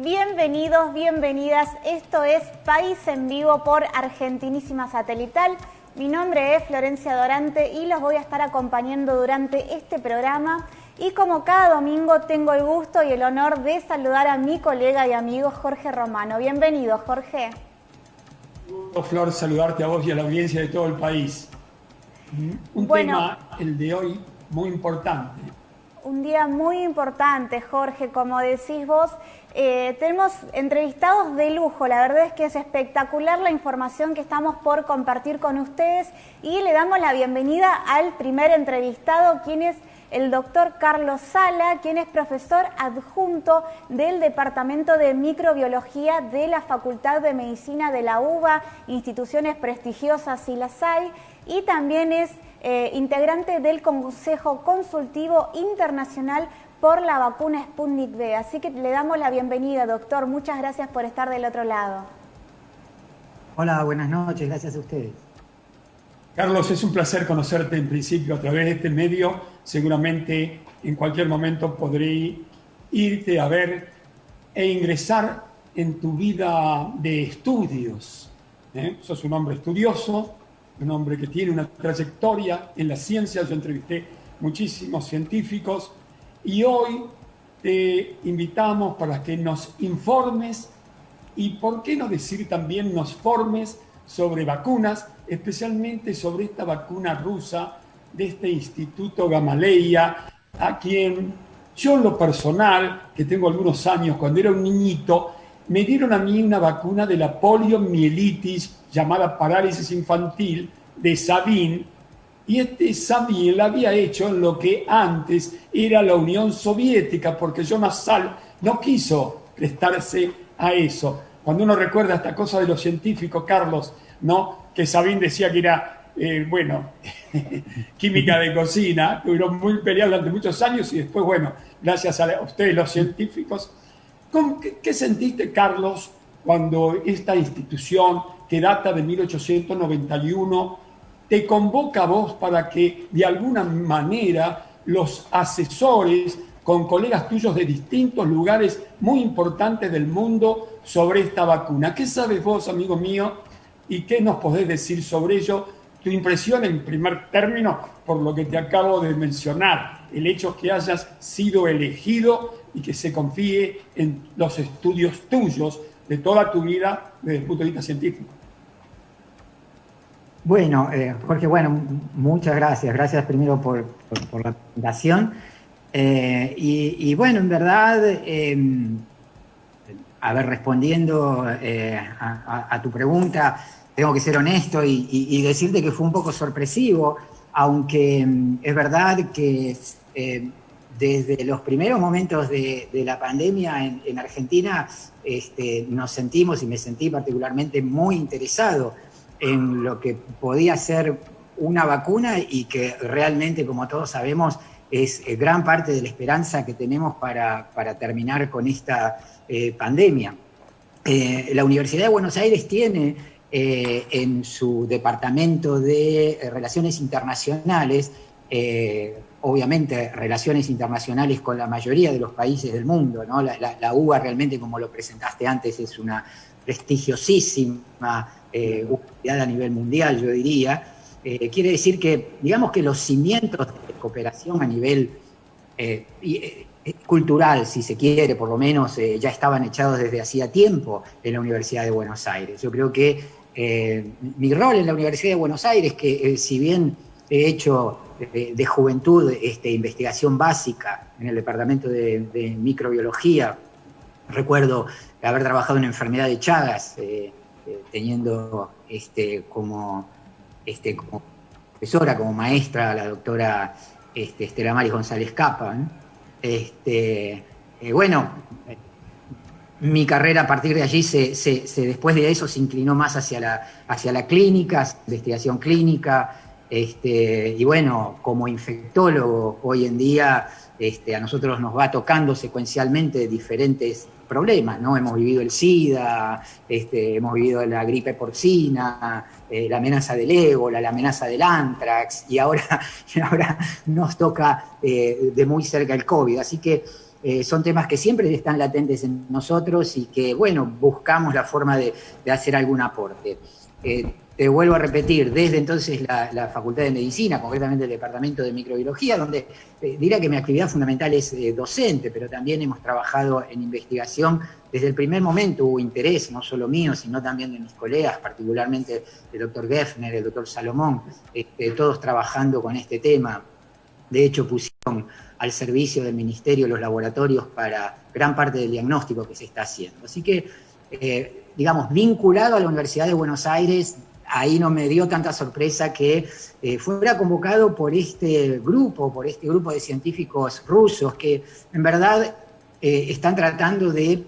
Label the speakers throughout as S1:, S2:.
S1: Bienvenidos, bienvenidas. Esto es País en Vivo por Argentinísima Satelital. Mi nombre es Florencia Dorante y los voy a estar acompañando durante este programa. Y como cada domingo tengo el gusto y el honor de saludar a mi colega y amigo Jorge Romano. Bienvenido, Jorge.
S2: Flor, saludarte a vos y a la audiencia de todo el país. Un tema, el de hoy, muy importante.
S1: Un día muy importante, Jorge, como decís vos. Tenemos entrevistados de lujo, la verdad es que es espectacular la información que estamos por compartir con ustedes y le damos la bienvenida al primer entrevistado, quien es el doctor Carlos Sala, quien es profesor adjunto del Departamento de Microbiología de la Facultad de Medicina de la UBA, instituciones prestigiosas si las hay, y también es integrante del Consejo Consultivo Internacional por la vacuna Sputnik V. Así que le damos la bienvenida, doctor. Muchas gracias por estar del otro lado.
S3: Hola, buenas noches. Gracias a ustedes.
S2: Carlos, es un placer conocerte en principio a través de este medio. Seguramente en cualquier momento podré irte a ver e ingresar en tu vida de estudios. Sos un hombre estudioso, un hombre que tiene una trayectoria en la ciencia. Yo entrevisté muchísimos científicos y hoy te invitamos para que nos informes y, por qué no decir también, nos formes sobre vacunas, especialmente sobre esta vacuna rusa de este Instituto Gamaleya, a quien yo en lo personal, que tengo algunos años, cuando era un niñito, me dieron a mí una vacuna de la poliomielitis llamada parálisis infantil de Sabin, y este Sabin la había hecho en lo que antes era la Unión Soviética, porque Jonas Salk no quiso prestarse a eso. Cuando uno recuerda esta cosa de los científicos, Carlos, ¿no? Que Sabin decía que era, química de cocina, tuvieron muy peleado durante muchos años y después, bueno, gracias a ustedes los científicos. ¿Qué sentiste, Carlos, cuando esta institución, que data de 1891, te convoca a vos para que de alguna manera los asesores con colegas tuyos de distintos lugares muy importantes del mundo sobre esta vacuna? ¿Qué sabes vos, amigo mío, y qué nos podés decir sobre ello? Tu impresión en primer término, por lo que te acabo de mencionar, el hecho que hayas sido elegido y que se confíe en los estudios tuyos de toda tu vida desde el punto de vista científico.
S3: Bueno, Jorge, muchas gracias. Gracias primero por la presentación. Y bueno, en verdad, respondiendo a tu pregunta, tengo que ser honesto y decirte que fue un poco sorpresivo, aunque es verdad que desde los primeros momentos de la pandemia en Argentina nos sentimos, y me sentí particularmente muy interesado en lo que podía ser una vacuna y que realmente, como todos sabemos, es gran parte de la esperanza que tenemos para terminar con esta pandemia. La Universidad de Buenos Aires tiene en su departamento de Relaciones Internacionales, obviamente relaciones internacionales con la mayoría de los países del mundo, ¿no? La UBA realmente, como lo presentaste antes, es una prestigiosísima universidad a nivel mundial, yo diría. Quiere decir que, digamos que los cimientos de cooperación a nivel cultural, si se quiere, por lo menos, ya estaban echados desde hacía tiempo en la Universidad de Buenos Aires. Yo creo que mi rol en la Universidad de Buenos Aires, que si bien he hecho de juventud investigación básica en el Departamento de Microbiología, recuerdo haber trabajado en enfermedad de Chagas, teniendo como profesora, como maestra, a la doctora Estela Maris González Capa, ¿no? Mi carrera a partir de allí, después de eso, se inclinó más hacia la clínica, investigación clínica, y bueno, como infectólogo, hoy en día a nosotros nos va tocando secuencialmente diferentes problemas, ¿no? Hemos vivido el SIDA, hemos vivido la gripe porcina, la amenaza del ébola, la amenaza del anthrax, y ahora nos toca de muy cerca el COVID. Así que son temas que siempre están latentes en nosotros y que, bueno, buscamos la forma de hacer algún aporte. Te vuelvo a repetir, desde entonces la Facultad de Medicina, concretamente el Departamento de Microbiología, donde diría que mi actividad fundamental es docente, pero también hemos trabajado en investigación. Desde el primer momento hubo interés, no solo mío, sino también de mis colegas, particularmente el doctor Geffner, el doctor Salomón, todos trabajando con este tema. De hecho, pusieron al servicio del Ministerio los laboratorios para gran parte del diagnóstico que se está haciendo. Así que, digamos, vinculado a la Universidad de Buenos Aires, ahí no me dio tanta sorpresa que fuera convocado por este grupo de científicos rusos que en verdad están tratando de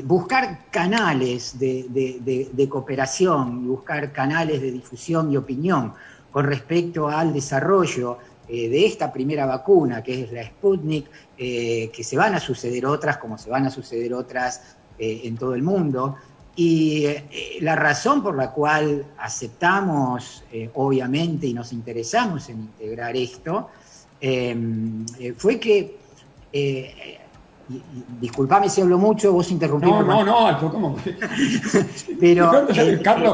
S3: buscar canales de cooperación, buscar canales de difusión y opinión con respecto al desarrollo de esta primera vacuna, que es la Sputnik, que se van a suceder otras, como se van a suceder otras en todo el mundo. Y la razón por la cual aceptamos, obviamente, y nos interesamos en integrar esto, fue que, disculpame si hablo mucho, vos interrumpís.
S2: No, ¿cómo?
S3: Pero,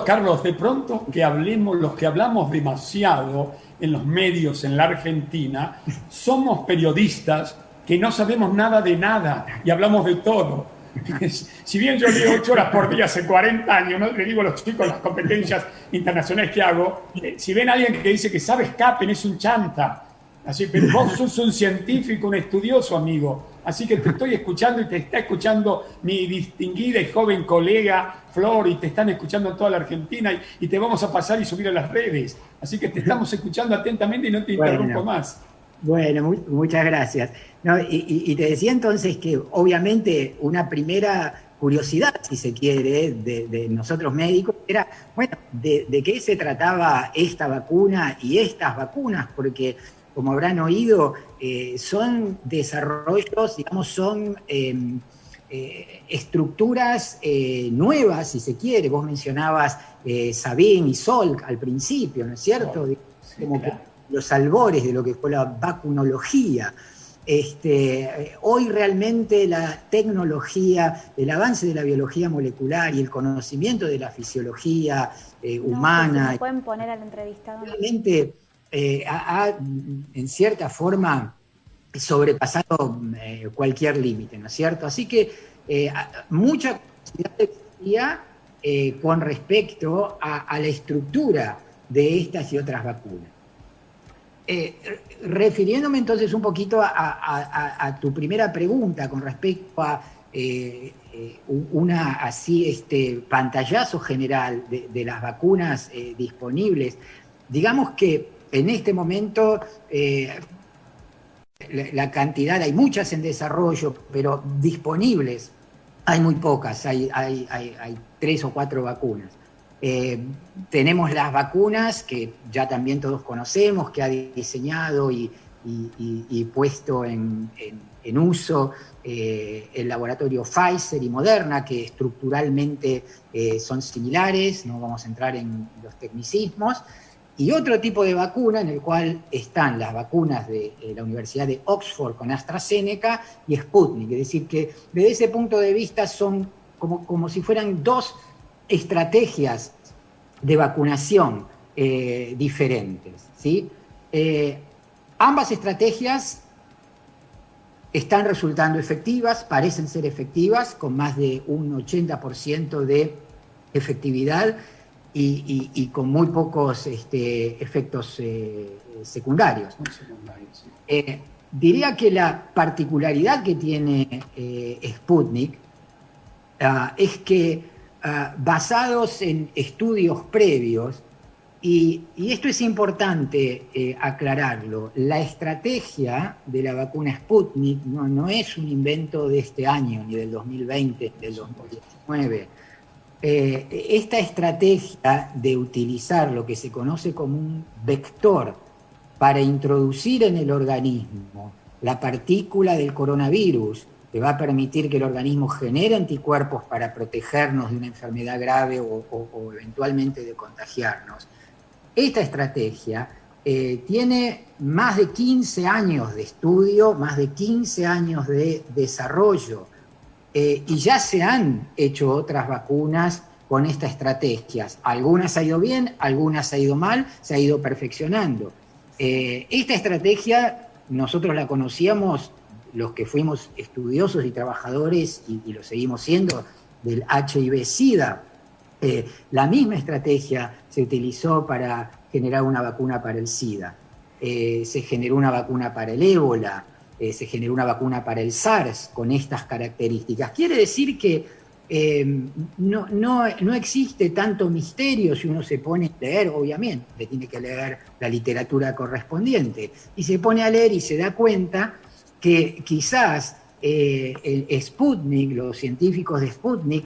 S2: Carlos, de pronto que hablemos, los que hablamos demasiado en los medios en la Argentina, somos periodistas que no sabemos nada de nada y hablamos de todo. Si bien yo leo 8 horas por día hace 40 años, ¿no? Le digo a los chicos las competencias internacionales que hago, si ven a alguien que dice que sabe escapen, es un chanta. Así, pero vos sos un científico, un estudioso, amigo. Así que te estoy escuchando y te está escuchando mi distinguida y joven colega Flor, y te están escuchando en toda la Argentina, y te vamos a pasar y subir a las redes. Así que te estamos escuchando atentamente y no te interrumpo más.
S3: Bueno, muchas gracias. No, y te decía entonces que obviamente una primera curiosidad, si se quiere, de nosotros médicos era, bueno, de qué se trataba esta vacuna y estas vacunas, porque como habrán oído, son desarrollos, digamos, son estructuras nuevas, si se quiere. Vos mencionabas Sabin y Salk al principio, ¿no es cierto?
S2: Sí,
S3: como
S2: claro.
S3: que los albores de lo que fue la vacunología. Hoy realmente la tecnología, el avance de la biología molecular y el conocimiento de la fisiología humana...
S1: ¿Se pueden poner al entrevistado?
S3: Realmente ha, en cierta forma, sobrepasado cualquier límite, ¿no es cierto? Así que mucha curiosidad existía con respecto a la estructura de estas y otras vacunas. Refiriéndome entonces un poquito a tu primera pregunta con respecto a una así pantallazo general de las vacunas disponibles, digamos que en este momento la cantidad, hay muchas en desarrollo, pero disponibles hay muy pocas, hay 3 o 4 vacunas. Tenemos las vacunas que ya también todos conocemos, que ha diseñado y puesto en uso el laboratorio Pfizer y Moderna, que estructuralmente son similares, no vamos a entrar en los tecnicismos, y otro tipo de vacuna en el cual están las vacunas de la Universidad de Oxford con AstraZeneca y Sputnik, es decir, que desde ese punto de vista son como si fueran 2 estrategias de vacunación diferentes, ¿sí? Ambas estrategias están resultando efectivas, parecen ser efectivas, con más de un 80% de efectividad y con muy pocos efectos secundarios. Diría que la particularidad que tiene Sputnik es que basados en estudios previos, y esto es importante aclararlo, la estrategia de la vacuna Sputnik no es un invento de este año, ni del 2020, del 2019. Esta estrategia de utilizar lo que se conoce como un vector para introducir en el organismo la partícula del coronavirus, que va a permitir que el organismo genere anticuerpos para protegernos de una enfermedad grave o eventualmente de contagiarnos. Esta estrategia tiene más de 15 años de estudio, más de 15 años de desarrollo, y ya se han hecho otras vacunas con estas estrategias. Algunas ha ido bien, algunas ha ido mal, se ha ido perfeccionando. Esta estrategia nosotros la conocíamos, los que fuimos estudiosos y trabajadores, y lo seguimos siendo, del HIV-Sida. La misma estrategia se utilizó para generar una vacuna para el SIDA. Se generó una vacuna para el ébola, se generó una vacuna para el SARS con estas características. Quiere decir que no existe tanto misterio si uno se pone a leer, obviamente, tiene que leer la literatura correspondiente, y se pone a leer y se da cuenta que quizás el Sputnik, los científicos de Sputnik,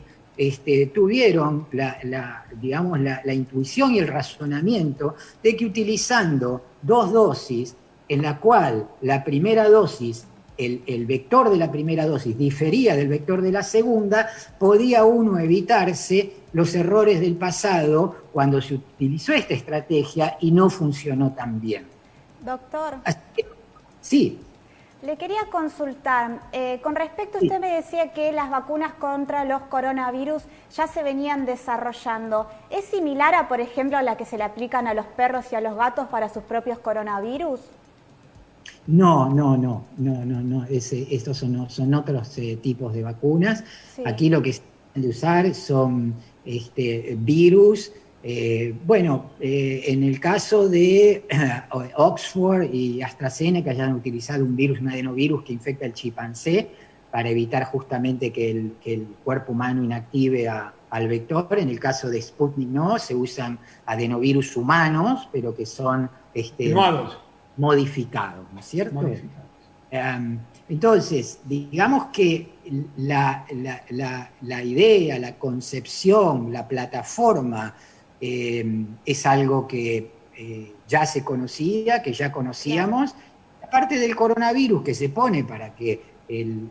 S3: tuvieron la intuición y el razonamiento de que utilizando 2 dosis, en la cual la primera dosis, el vector de la primera dosis difería del vector de la segunda, podía uno evitarse los errores del pasado cuando se utilizó esta estrategia y no funcionó tan bien.
S1: Doctor.
S3: Sí.
S1: Le quería consultar, con respecto, usted me decía que las vacunas contra los coronavirus ya se venían desarrollando. ¿Es similar a, por ejemplo, a la que se le aplican a los perros y a los gatos para sus propios coronavirus?
S3: No. Estos son otros tipos de vacunas. Sí. Aquí lo que se han de usar son virus. En el caso de Oxford y AstraZeneca ya han utilizado un adenovirus que infecta el chimpancé para evitar justamente que el cuerpo humano inactive al vector. En el caso de Sputnik no, se usan adenovirus humanos, pero que son modificados, ¿no es cierto? Modificados. Entonces, digamos que la idea, la concepción, la plataforma es algo que ya se conocía, que ya conocíamos. Aparte del coronavirus que se pone para que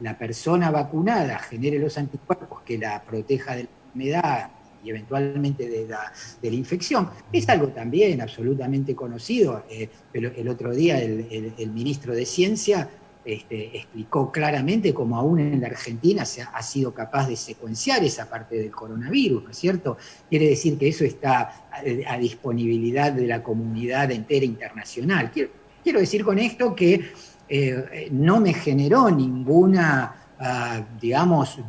S3: la persona vacunada genere los anticuerpos que la proteja de la enfermedad y eventualmente de la infección, es algo también absolutamente conocido. Pero el otro día el ministro de Ciencia explicó claramente cómo aún en la Argentina ha sido capaz de secuenciar esa parte del coronavirus, ¿no es cierto? Quiere decir que eso está a disponibilidad de la comunidad entera internacional. Quiero decir con esto que no me generó ninguna,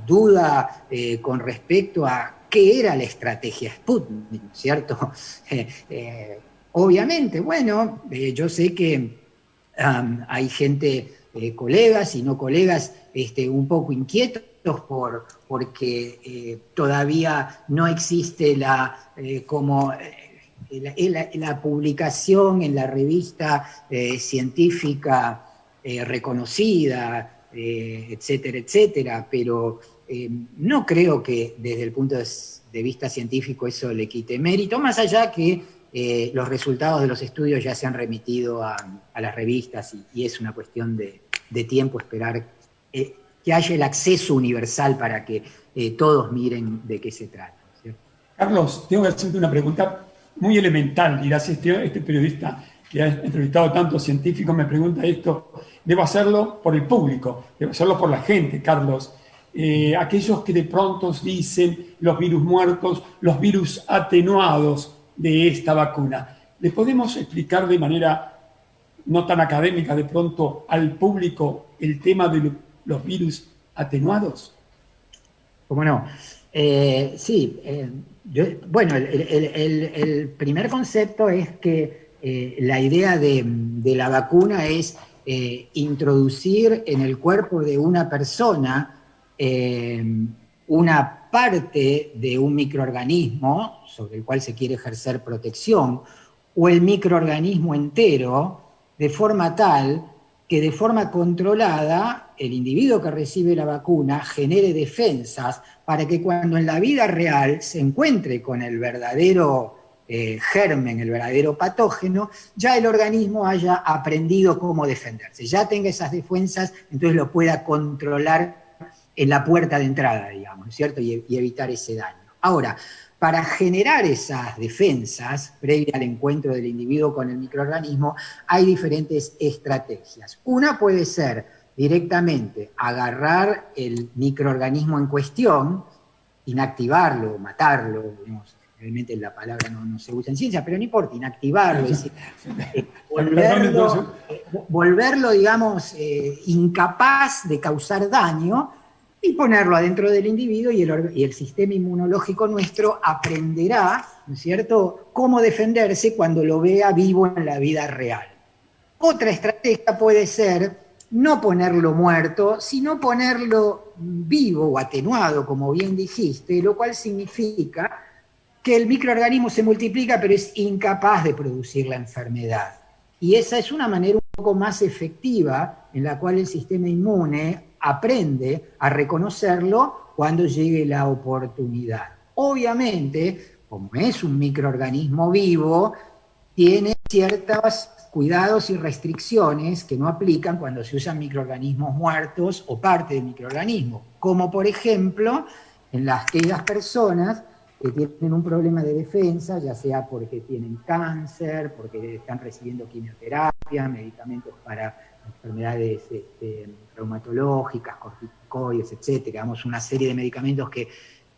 S3: duda con respecto a qué era la estrategia Sputnik, ¿cierto? Obviamente, yo sé que hay gente, colegas y no colegas, un poco inquietos porque todavía no existe la publicación en la revista científica reconocida, etcétera, etcétera, pero no creo que desde el punto de vista científico eso le quite mérito, más allá que los resultados de los estudios ya se han remitido a las revistas y es una cuestión de tiempo esperar que haya el acceso universal para que todos miren de qué se trata, ¿cierto?
S2: Carlos, tengo que hacerte una pregunta muy elemental, dirás, este periodista que ha entrevistado a tantos científicos me pregunta esto. Debo hacerlo por el público, debo hacerlo por la gente, Carlos. Aquellos que de pronto dicen los virus muertos, los virus atenuados de esta vacuna, ¿le podemos explicar de manera no tan académica de pronto al público el tema de los virus atenuados?
S3: ¿Cómo no? Sí. El primer concepto es que la idea de la vacuna es introducir en el cuerpo de una persona una parte de un microorganismo sobre el cual se quiere ejercer protección, o el microorganismo entero, de forma tal que de forma controlada el individuo que recibe la vacuna genere defensas para que cuando en la vida real se encuentre con el verdadero germen, el verdadero patógeno, ya el organismo haya aprendido cómo defenderse, ya tenga esas defensas, entonces lo pueda controlar en la puerta de entrada, digamos, ¿cierto? Y evitar ese daño. Ahora, para generar esas defensas, previa al encuentro del individuo con el microorganismo, hay diferentes estrategias. Una puede ser directamente agarrar el microorganismo en cuestión, inactivarlo, matarlo, digamos, realmente la palabra no se usa en ciencia, pero no importa, inactivarlo, es decir, volverlo, digamos, incapaz de causar daño, y ponerlo adentro del individuo, y el sistema inmunológico nuestro aprenderá, ¿no es cierto?, cómo defenderse cuando lo vea vivo en la vida real. Otra estrategia puede ser no ponerlo muerto, sino ponerlo vivo o atenuado, como bien dijiste, lo cual significa que el microorganismo se multiplica, pero es incapaz de producir la enfermedad. Y esa es una manera un poco más efectiva en la cual el sistema inmune aprende a reconocerlo cuando llegue la oportunidad. Obviamente, como es un microorganismo vivo, tiene ciertos cuidados y restricciones que no aplican cuando se usan microorganismos muertos o parte de microorganismos, como por ejemplo en aquellas personas que tienen un problema de defensa, ya sea porque tienen cáncer, porque están recibiendo quimioterapia, medicamentos para enfermedades reumatológicas, corticoides, etcétera, digamos, una serie de medicamentos que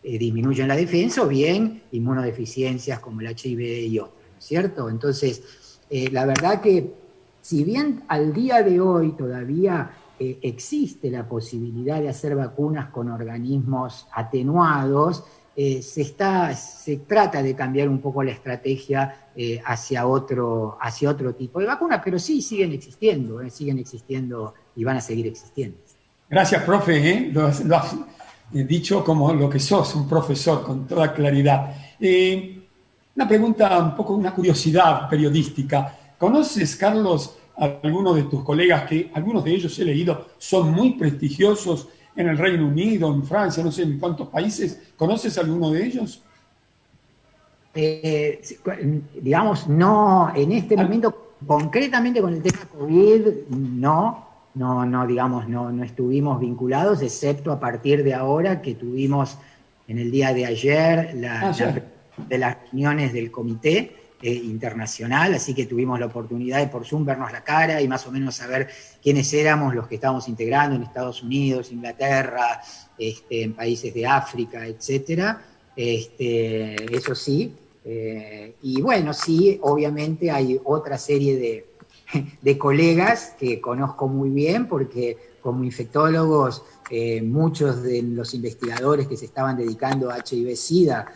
S3: disminuyen la defensa, o bien inmunodeficiencias como el HIV y otros, ¿no es cierto? Entonces, la verdad que, si bien al día de hoy todavía existe la posibilidad de hacer vacunas con organismos atenuados, se trata de cambiar un poco la estrategia hacia otro tipo de vacunas, pero sí siguen existiendo y van a seguir existiendo.
S2: Gracias, profe, lo has dicho como lo que sos, un profesor, con toda claridad. Una pregunta, un poco una curiosidad periodística. ¿Conoces, Carlos, a alguno de tus colegas, que algunos de ellos he leído, son muy prestigiosos en el Reino Unido, en Francia, no sé en cuántos países? ¿Conoces a alguno de ellos?
S3: Digamos, no, en este momento, concretamente con el tema COVID, no estuvimos vinculados, excepto a partir de ahora que tuvimos en el día de ayer de las reuniones del comité internacional, así que tuvimos la oportunidad de por Zoom vernos la cara y más o menos saber quiénes éramos los que estábamos integrando en Estados Unidos, Inglaterra, en países de África, etcétera. Eso sí, y bueno, sí, obviamente hay otra serie de colegas que conozco muy bien, porque como infectólogos, muchos de los investigadores que se estaban dedicando a HIV-Sida,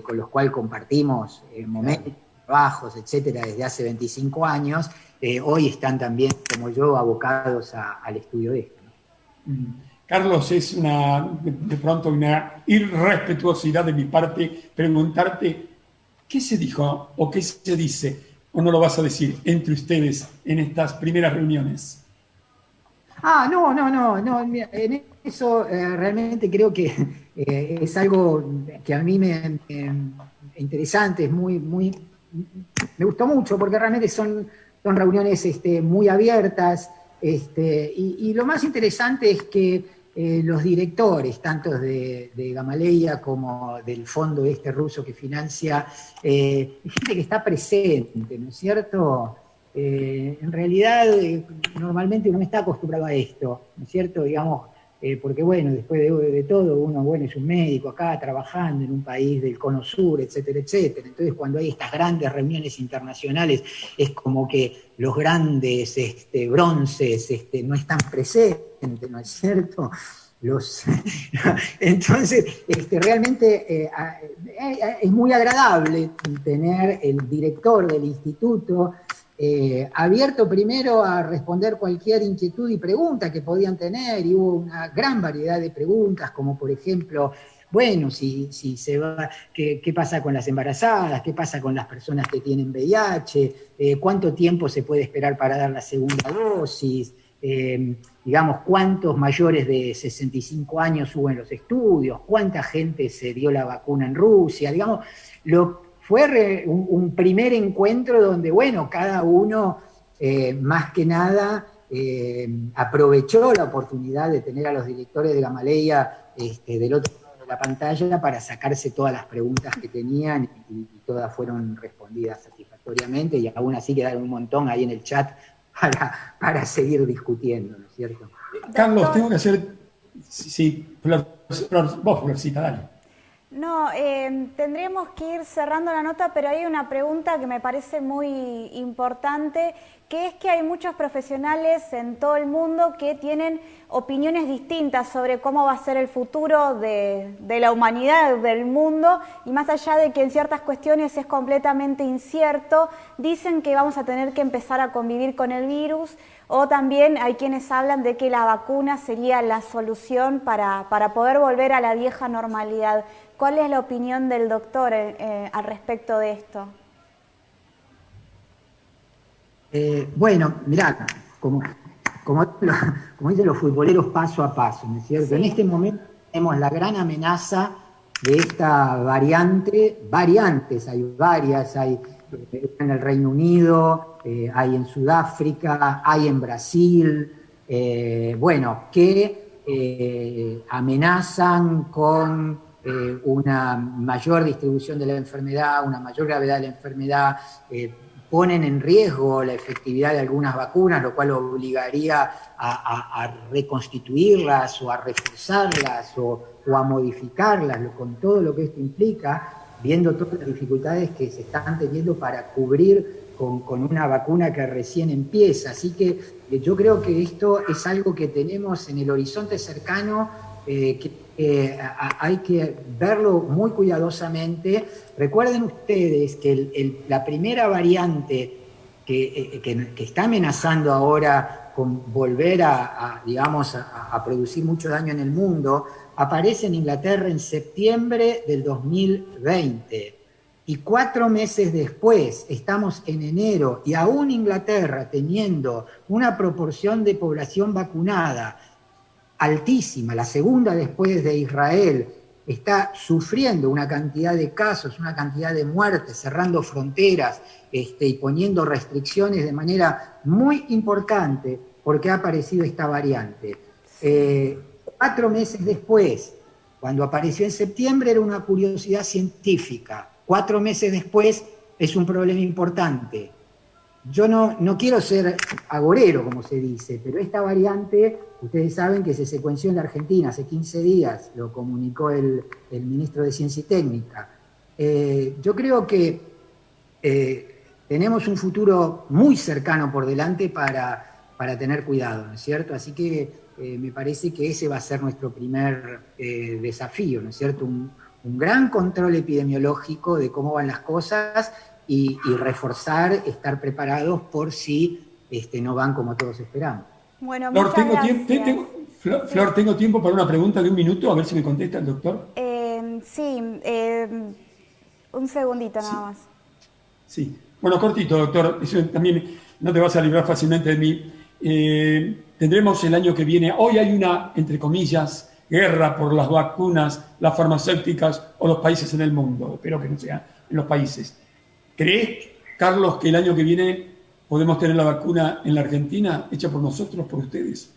S3: con los cuales compartimos momentos, trabajos, etcétera, desde hace 25 años, hoy están también, como yo, abocados al estudio de esto, ¿no?
S2: Carlos, es de pronto una irrespetuosidad de mi parte preguntarte, ¿qué se dijo o qué se dice, o no lo vas a decir, entre ustedes en estas primeras reuniones?
S3: No, en eso realmente creo que es algo que a mí me interesante, es me gustó mucho, porque realmente son reuniones muy abiertas, y lo más interesante es que los directores, tanto de Gamaleya como del fondo ruso que financia, gente que está presente, ¿no es cierto? En realidad, normalmente uno no está acostumbrado a esto, ¿no es cierto? Digamos, porque bueno, después de todo, uno es un médico acá trabajando en un país del cono sur, etcétera, etcétera. Entonces, cuando hay estas grandes reuniones internacionales, es como que los grandes bronces no están presentes, ¿no es cierto? Entonces, realmente es muy agradable tener el director del instituto abierto primero a responder cualquier inquietud y pregunta que podían tener, y hubo una gran variedad de preguntas, como por ejemplo, bueno, si se va, ¿qué pasa con las embarazadas? ¿Qué pasa con las personas que tienen VIH? ¿Cuánto tiempo se puede esperar para dar la segunda dosis? Digamos, ¿cuántos mayores de 65 años hubo en los estudios? ¿Cuánta gente se dio la vacuna en Rusia? Digamos, fue un primer encuentro donde, bueno, cada uno, más que nada, aprovechó la oportunidad de tener a los directores de Gamaleya del otro lado de la pantalla para sacarse todas las preguntas que tenían y todas fueron respondidas satisfactoriamente y aún así quedaron un montón ahí en el chat para seguir discutiendo, ¿no es cierto?
S2: Carlos, tengo que hacer... Sí, vos, Florcita, dale.
S1: No, tendríamos que ir cerrando la nota, pero hay una pregunta que me parece muy importante, que es que hay muchos profesionales en todo el mundo que tienen opiniones distintas sobre cómo va a ser el futuro de la humanidad, del mundo, y más allá de que en ciertas cuestiones es completamente incierto, dicen que vamos a tener que empezar a convivir con el virus, o también hay quienes hablan de que la vacuna sería la solución para poder volver a la vieja normalidad. ¿Cuál es la opinión del doctor al respecto de esto?
S3: Bueno, mirá, como dicen los futboleros, paso a paso, ¿no es cierto? Sí. En este momento tenemos la gran amenaza de esta variantes, hay varias, hay en el Reino Unido, hay en Sudáfrica, hay en Brasil, que amenazan con una mayor distribución de la enfermedad, una mayor gravedad de la enfermedad, ponen en riesgo la efectividad de algunas vacunas, lo cual obligaría a reconstituirlas o a reforzarlas o a modificarlas, con todo lo que esto implica, viendo todas las dificultades que se están teniendo para cubrir con una vacuna que recién empieza. Así que yo creo que esto es algo que tenemos en el horizonte cercano, hay que verlo muy cuidadosamente. Recuerden ustedes que la primera variante que está amenazando ahora con volver a producir mucho daño en el mundo, aparece en Inglaterra en septiembre del 2020. Y 4 meses después, estamos en enero, y aún Inglaterra, teniendo una proporción de población vacunada altísima, la segunda después de Israel, está sufriendo una cantidad de casos, una cantidad de muertes, cerrando fronteras y poniendo restricciones de manera muy importante porque ha aparecido esta variante. 4 meses después, cuando apareció en septiembre, era una curiosidad científica. 4 meses después es un problema importante. Yo no quiero ser agorero, como se dice, pero esta variante, ustedes saben que se secuenció en la Argentina hace 15 días, lo comunicó el ministro de Ciencia y Técnica. Yo creo que tenemos un futuro muy cercano por delante para tener cuidado, ¿no es cierto? Así que me parece que ese va a ser nuestro primer desafío, ¿no es cierto? Un gran control epidemiológico de cómo van las cosas y reforzar, estar preparados por si no van como todos esperamos.
S1: Bueno,
S2: Flor, Flor, ¿tengo tiempo para una pregunta de 1 minuto? A ver si me contesta el doctor.
S1: Sí, un segundito nada más.
S2: Sí, bueno, cortito, doctor, eso también no te vas a librar fácilmente de mí. Tendremos el año que viene, hoy hay una, entre comillas, guerra por las vacunas, las farmacéuticas o los países en el mundo, espero que no sea en los países. ¿Crees, Carlos, que el año que viene podemos tener la vacuna en la Argentina hecha por nosotros, por ustedes?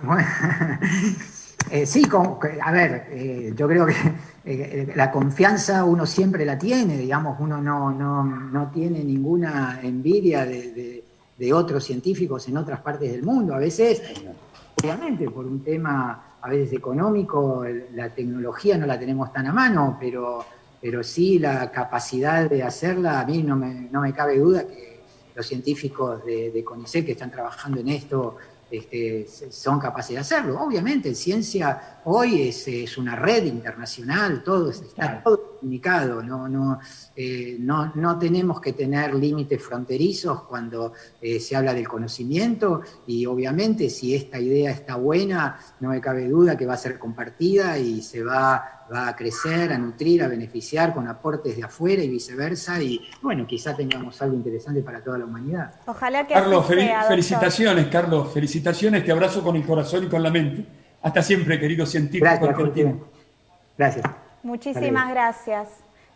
S3: Bueno, sí, yo creo que la confianza uno siempre la tiene, digamos, uno no tiene ninguna envidia de otros científicos en otras partes del mundo. A veces, obviamente, por un tema a veces económico, la tecnología no la tenemos tan a mano, pero sí la capacidad de hacerla, a mí no me cabe duda que los científicos de CONICET que están trabajando en esto son capaces de hacerlo. Obviamente, ciencia hoy es una red internacional, está todo comunicado, no tenemos que tener límites fronterizos cuando se habla del conocimiento, y obviamente si esta idea está buena, no me cabe duda que va a ser compartida y se va a crecer, a nutrir, a beneficiar con aportes de afuera y viceversa, y bueno, quizá tengamos algo interesante para toda la humanidad.
S1: Ojalá que
S2: Carlos,
S1: así sea,
S2: felicitaciones, Carlos, felicitaciones, te abrazo con el corazón y con la mente. Hasta siempre, querido científico.
S3: Gracias.
S1: Muchísimas gracias.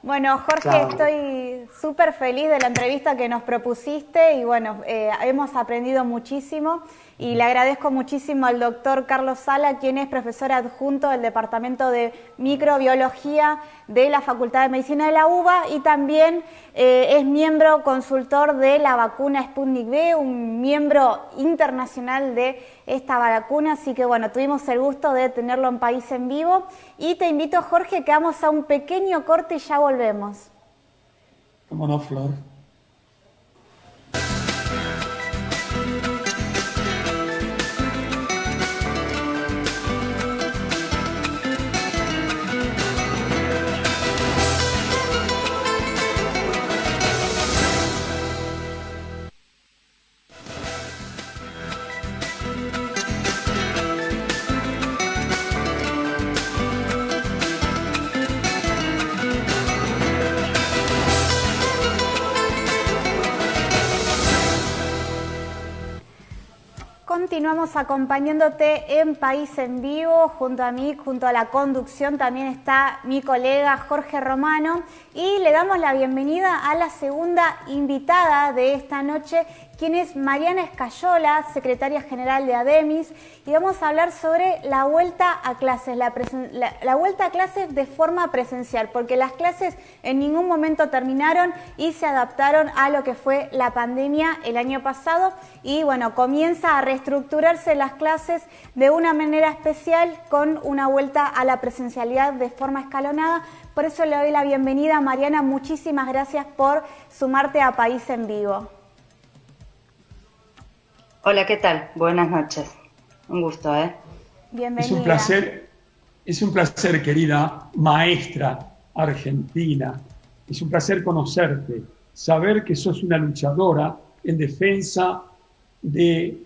S1: Bueno, Jorge,
S3: Chao.
S1: estoy súper feliz de la entrevista que nos propusiste y bueno, hemos aprendido muchísimo y le agradezco muchísimo al doctor Carlos Sala, quien es profesor adjunto del Departamento de Microbiología de la Facultad de Medicina de la UBA y también es miembro consultor de la vacuna Sputnik V, un miembro internacional de esta vacuna, así que bueno, tuvimos el gusto de tenerlo en País en Vivo y te invito, Jorge, que vamos a un pequeño corte y ya volvemos.
S2: ¿Cómo no, Flor?
S1: Continuamos acompañándote en País en Vivo, junto a mí, junto a la conducción también está mi colega Jorge Romano y le damos la bienvenida a la segunda invitada de esta noche, quien es Mariana Escayola, secretaria general de ADEMIS, y vamos a hablar sobre la vuelta a clases, la vuelta a clases de forma presencial, porque las clases en ningún momento terminaron y se adaptaron a lo que fue la pandemia el año pasado y bueno, comienza a reestructurarse las clases de una manera especial con una vuelta a la presencialidad de forma escalonada. Por eso le doy la bienvenida a Mariana, muchísimas gracias por sumarte a País en Vivo.
S4: Hola, ¿qué tal? Buenas noches. Un gusto, ¿eh?
S1: Bienvenida.
S2: Es un placer, querida maestra argentina. Es un placer conocerte, saber que sos una luchadora en defensa de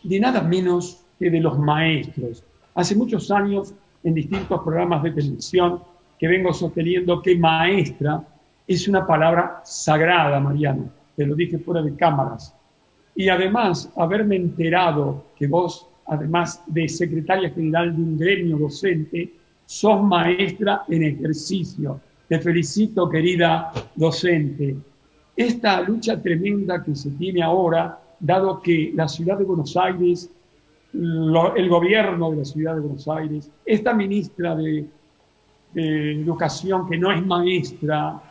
S2: nada menos que de los maestros. Hace muchos años, en distintos programas de televisión, que vengo sosteniendo que maestra es una palabra sagrada, Mariana. Te lo dije fuera de cámaras. Y además, haberme enterado que vos, además de secretaria general de un gremio docente, sos maestra en ejercicio. Te felicito, querida docente. Esta lucha tremenda que se tiene ahora, dado que la ciudad de Buenos Aires, el gobierno de la ciudad de Buenos Aires, esta ministra de Educación que no es maestra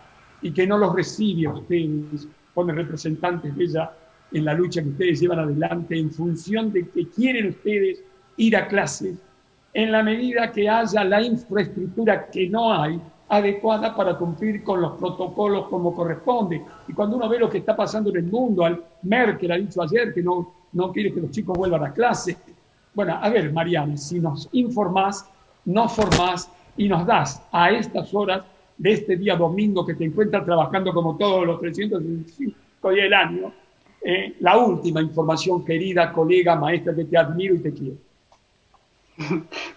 S2: y que no los recibe a ustedes, pone representantes de ella en la lucha que ustedes llevan adelante en función de que quieren ustedes ir a clases en la medida que haya la infraestructura que no hay adecuada para cumplir con los protocolos como corresponde. Y cuando uno ve lo que está pasando en el mundo, Merkel ha dicho ayer que no quiere que los chicos vuelvan a clase. Bueno, a ver, Mariana, si nos informás, nos formás y nos das a estas horas de este día domingo que te encuentras trabajando como todos los 365 días del año, la última información, querida colega, maestra, que te admiro y te quiero.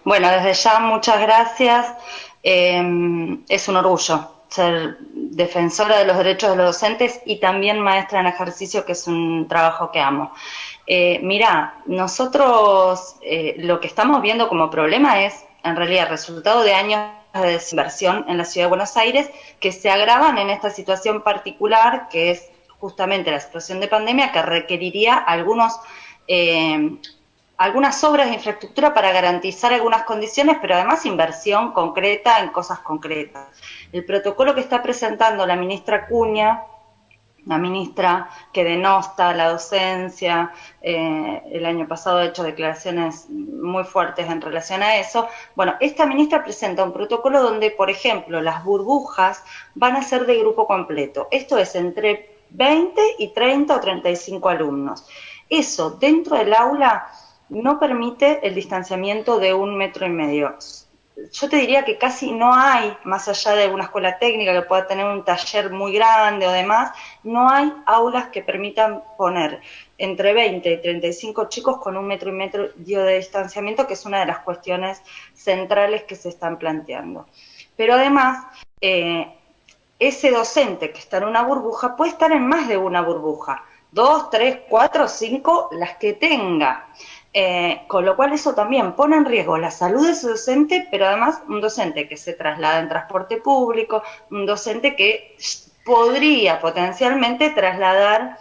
S4: Bueno, desde ya muchas gracias. Es un orgullo ser defensora de los derechos de los docentes y también maestra en ejercicio, que es un trabajo que amo. Mirá, nosotros lo que estamos viendo como problema es, en realidad, el resultado de años de desinversión en la ciudad de Buenos Aires que se agravan en esta situación particular, que es justamente la situación de pandemia, que requeriría algunas obras de infraestructura para garantizar algunas condiciones, pero además inversión concreta en cosas concretas. El protocolo que está presentando la ministra Acuña, la ministra que denosta la docencia, el año pasado ha hecho declaraciones muy fuertes en relación a eso. Bueno, esta ministra presenta un protocolo donde, por ejemplo, las burbujas van a ser de grupo completo. Esto es entre 20 y 30 o 35 alumnos. Eso dentro del aula no permite el distanciamiento de 1,5 metros. Yo te diría que casi no hay, más allá de una escuela técnica que pueda tener un taller muy grande o demás, no hay aulas que permitan poner entre 20 y 35 chicos con 1,5 metros de distanciamiento, que es una de las cuestiones centrales que se están planteando. Pero además, ese docente que está en una burbuja puede estar en más de una burbuja, 2, 3, 4, 5, las que tenga. Con lo cual eso también pone en riesgo la salud de su docente, pero además un docente que se traslada en transporte público, un docente que podría potencialmente trasladar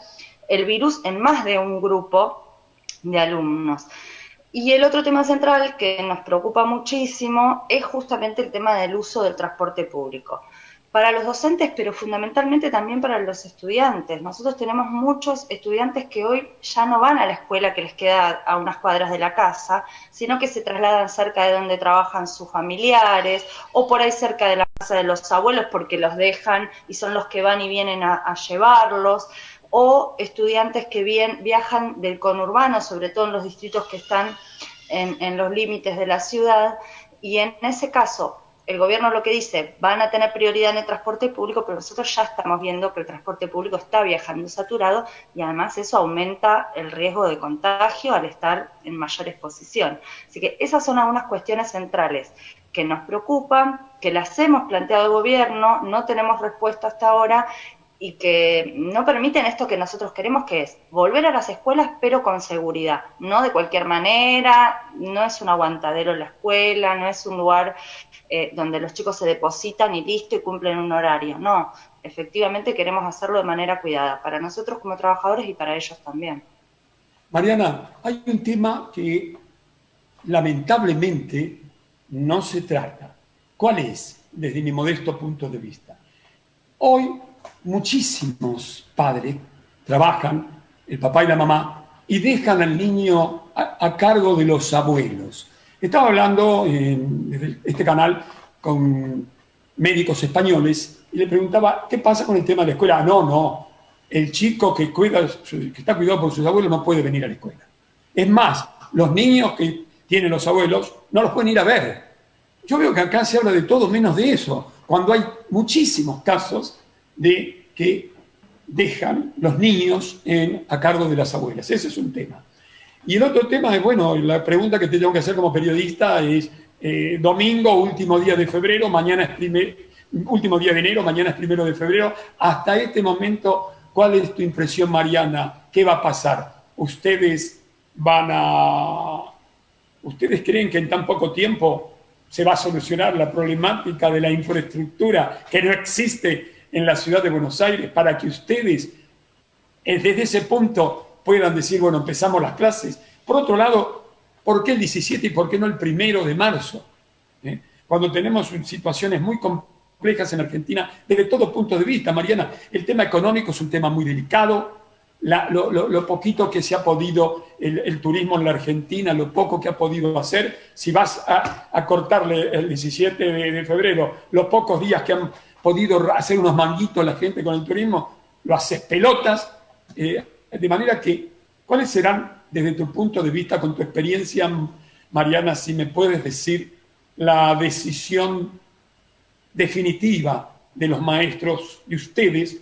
S4: el virus en más de un grupo de alumnos. Y el otro tema central que nos preocupa muchísimo es justamente el tema del uso del transporte público. Para los docentes, pero fundamentalmente también para los estudiantes. Nosotros tenemos muchos estudiantes que hoy ya no van a la escuela que les queda a unas cuadras de la casa, sino que se trasladan cerca de donde trabajan sus familiares o por ahí cerca de la casa de los abuelos porque los dejan y son los que van y vienen a llevarlos, o estudiantes que viajan del conurbano, sobre todo en los distritos que están en los límites de la ciudad, y en ese caso el gobierno lo que dice, van a tener prioridad en el transporte público, pero nosotros ya estamos viendo que el transporte público está viajando saturado y además eso aumenta el riesgo de contagio al estar en mayor exposición. Así que esas son algunas cuestiones centrales que nos preocupan, que las hemos planteado al gobierno, no tenemos respuesta hasta ahora y que no permiten esto que nosotros queremos, que es volver a las escuelas, pero con seguridad, no de cualquier manera, no es un aguantadero la escuela, no es un lugar donde los chicos se depositan y listo y cumplen un horario, no, efectivamente queremos hacerlo de manera cuidada, para nosotros como trabajadores y para ellos también.
S2: Mariana, hay un tema que lamentablemente no se trata. ¿Cuál es, desde mi modesto punto de vista? Hoy muchísimos padres trabajan, el papá y la mamá, y dejan al niño a cargo de los abuelos. Estaba hablando en este canal con médicos españoles y le preguntaba, ¿qué pasa con el tema de la escuela? No, el chico que está cuidado por sus abuelos no puede venir a la escuela. Es más, los niños que tienen los abuelos no los pueden ir a ver. Yo veo que acá se habla de todo menos de eso, cuando hay muchísimos casos de que dejan los niños a cargo de las abuelas. Ese es un tema. Y el otro tema es, bueno, la pregunta que te tengo que hacer como periodista es, domingo, último día de febrero, mañana es último día de enero, mañana es 1 de febrero. Hasta este momento, ¿cuál es tu impresión, Mariana? ¿Qué va a pasar? ¿Ustedes creen que en tan poco tiempo se va a solucionar la problemática de la infraestructura que no existe en la ciudad de Buenos Aires para que ustedes desde ese punto puedan decir, bueno, empezamos las clases? Por otro lado, ¿por qué el 17 y por qué no el 1 de marzo? Cuando tenemos situaciones muy complejas en Argentina desde todo punto de vista, Mariana. El tema económico es un tema muy delicado. Lo poquito que se ha podido, el turismo en la Argentina, lo poco que ha podido hacer, si vas a cortarle el 17 de febrero, los pocos días que han podido hacer unos manguitos la gente con el turismo, lo haces pelotas. De manera que, ¿cuáles serán, desde tu punto de vista, con tu experiencia, Mariana, si me puedes decir la decisión definitiva de los maestros y ustedes,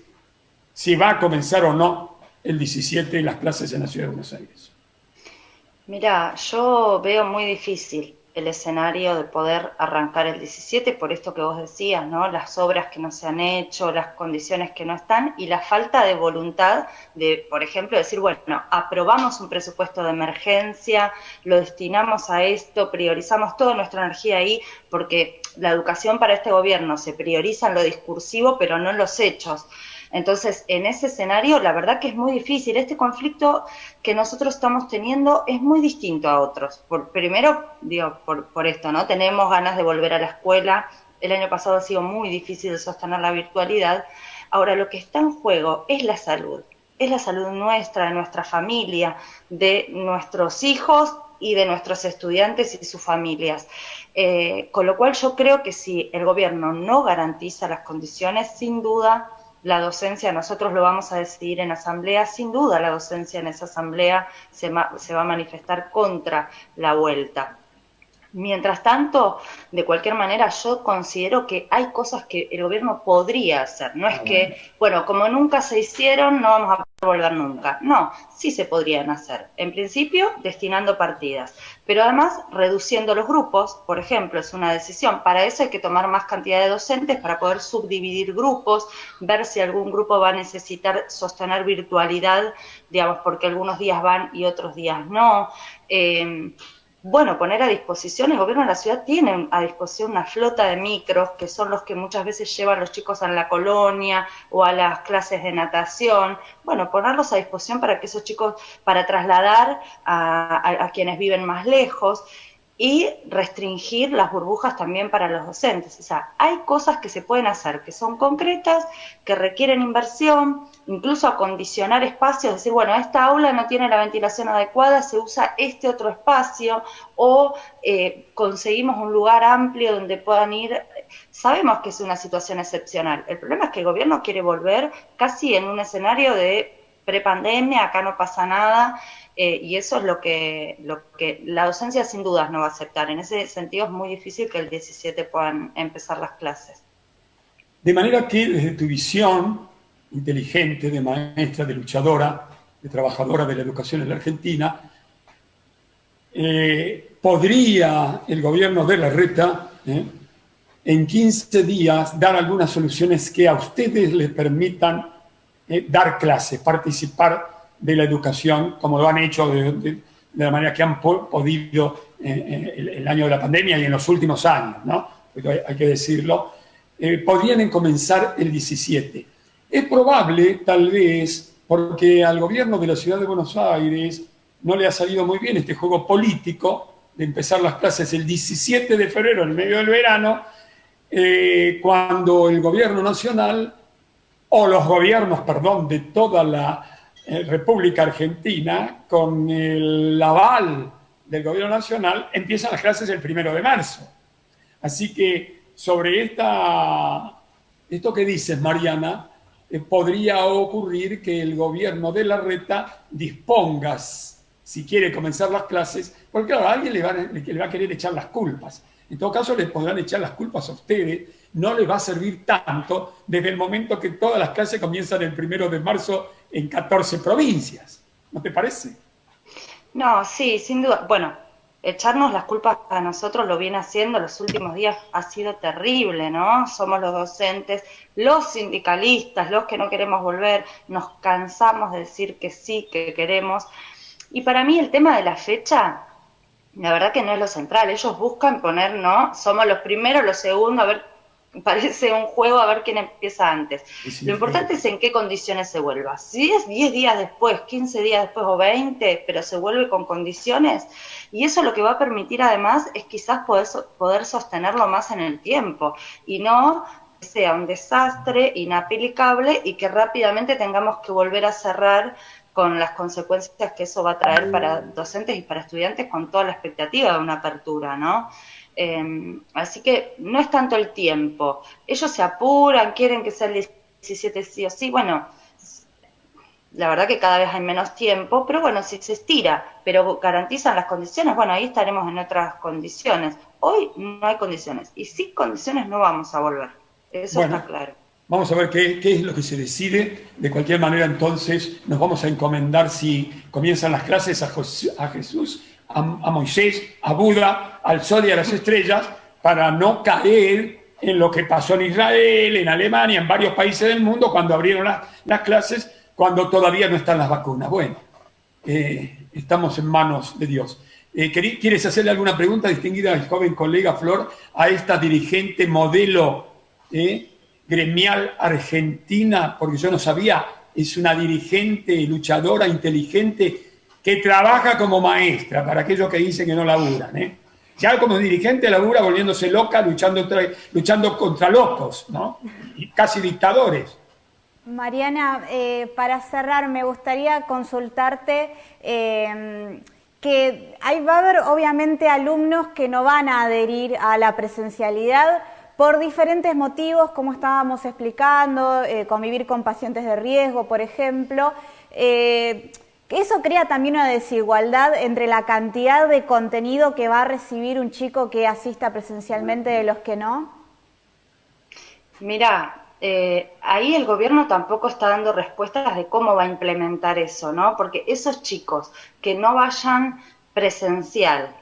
S2: si va a comenzar o no el 17 las clases en la Ciudad de Buenos Aires?
S4: Mira, yo veo muy difícil el escenario de poder arrancar el 17 por esto que vos decías, ¿no? Las obras que no se han hecho, las condiciones que no están y la falta de voluntad de, por ejemplo, decir, bueno, aprobamos un presupuesto de emergencia, lo destinamos a esto, priorizamos toda nuestra energía ahí, porque la educación para este gobierno se prioriza en lo discursivo, pero no en los hechos. Entonces, en ese escenario, la verdad que es muy difícil. Este conflicto que nosotros estamos teniendo es muy distinto a otros. Primero, digo, por esto, ¿no? Tenemos ganas de volver a la escuela. El año pasado ha sido muy difícil de sostener la virtualidad. Ahora, lo que está en juego es la salud. Es la salud nuestra, de nuestra familia, de nuestros hijos y de nuestros estudiantes y sus familias. Con lo cual, yo creo que si el gobierno no garantiza las condiciones, sin duda la docencia, nosotros lo vamos a decidir en asamblea, sin duda la docencia en esa asamblea se va a manifestar contra la vuelta. Mientras tanto, de cualquier manera, yo considero que hay cosas que el gobierno podría hacer. No es que, bueno, como nunca se hicieron, no vamos a poder volver nunca. No, sí se podrían hacer. En principio, destinando partidas. Pero además, reduciendo los grupos, por ejemplo, es una decisión. Para eso hay que tomar más cantidad de docentes para poder subdividir grupos, ver si algún grupo va a necesitar sostener virtualidad, digamos, porque algunos días van y otros días no. Bueno, poner a disposición, el gobierno de la ciudad tiene a disposición una flota de micros que son los que muchas veces llevan los chicos a la colonia o a las clases de natación. Bueno, ponerlos a disposición para que esos chicos, para trasladar a quienes viven más lejos y restringir las burbujas también para los docentes. O sea, hay cosas que se pueden hacer, que son concretas, que requieren inversión, incluso acondicionar espacios, decir, bueno, esta aula no tiene la ventilación adecuada, se usa este otro espacio, o conseguimos un lugar amplio donde puedan ir. Sabemos que es una situación excepcional. El problema es que el gobierno quiere volver casi en un escenario de prepandemia, acá no pasa nada, y eso es lo que la docencia sin dudas no va a aceptar. En ese sentido es muy difícil que el 17 puedan empezar las clases.
S2: De manera que desde tu visión inteligente, de maestra, de luchadora, de trabajadora de la educación en la Argentina, ¿podría el gobierno de Larreta en 15 días dar algunas soluciones que a ustedes les permitan dar clases, participar de la educación, como lo han hecho de la manera que han podido el año de la pandemia y en los últimos años, ¿no? Porque hay que decirlo, podrían comenzar el 17. Es probable, tal vez, porque al gobierno de la Ciudad de Buenos Aires no le ha salido muy bien este juego político de empezar las clases el 17 de febrero, en medio del verano, cuando el gobierno nacional, o los gobiernos, perdón, de toda la República Argentina, con el aval del gobierno nacional, empiezan las clases el 1 de marzo. Así que sobre esto que dices, Mariana, podría ocurrir que el gobierno de Larreta disponga, si quiere comenzar las clases, porque claro, a alguien le va a querer echar las culpas. En todo caso, les podrán echar las culpas a ustedes, no les va a servir tanto desde el momento que todas las clases comienzan el 1 de marzo en 14 provincias. ¿No te parece?
S4: No, sí, sin duda. Bueno, echarnos las culpas a nosotros lo viene haciendo los últimos días, ha sido terrible, ¿no? Somos los docentes, los sindicalistas, los que no queremos volver, nos cansamos de decir que sí, que queremos. Y para mí el tema de la fecha, la verdad que no es lo central. Ellos buscan poner, ¿no? Somos los primeros, los segundos, a ver, parece un juego, a ver quién empieza antes. Sí, lo importante es en qué condiciones se vuelva. Si es 10 días después, 15 días después o 20, pero se vuelve con condiciones, y eso lo que va a permitir además es quizás poder sostenerlo más en el tiempo, y no que sea un desastre inaplicable y que rápidamente tengamos que volver a cerrar con las consecuencias que eso va a traer para docentes y para estudiantes, con toda la expectativa de una apertura, ¿no? Así que no es tanto el tiempo. Ellos se apuran, quieren que sea el 17 sí o sí. Bueno, la verdad que cada vez hay menos tiempo, pero bueno, si se estira, pero garantizan las condiciones, bueno, ahí estaremos en otras condiciones. Hoy no hay condiciones, y sin condiciones no vamos a volver. Eso está claro.
S2: Vamos a ver qué es lo que se decide. De cualquier manera, entonces, nos vamos a encomendar, si comienzan las clases, a Jesús, a Moisés, a Buda, al sol y a las estrellas, para no caer en lo que pasó en Israel, en Alemania, en varios países del mundo, cuando abrieron las clases, cuando todavía no están las vacunas. Bueno, estamos en manos de Dios. ¿Quieres hacerle alguna pregunta, distinguida joven colega Flor, a esta dirigente modelo gremial argentina? Porque yo no sabía, es una dirigente, luchadora, inteligente, que trabaja como maestra, para aquellos que dicen que no laburan. Ya como dirigente labura volviéndose loca, luchando contra locos, ¿no? Y casi dictadores.
S1: Mariana, para cerrar, me gustaría consultarte que va a haber obviamente alumnos que no van a adherir a la presencialidad por diferentes motivos, como estábamos explicando, convivir con pacientes de riesgo, por ejemplo. Eso crea también una desigualdad entre la cantidad de contenido que va a recibir un chico que asista presencialmente de los que no.
S4: Mirá, ahí el gobierno tampoco está dando respuestas de cómo va a implementar eso, ¿no? Porque esos chicos que no vayan presencial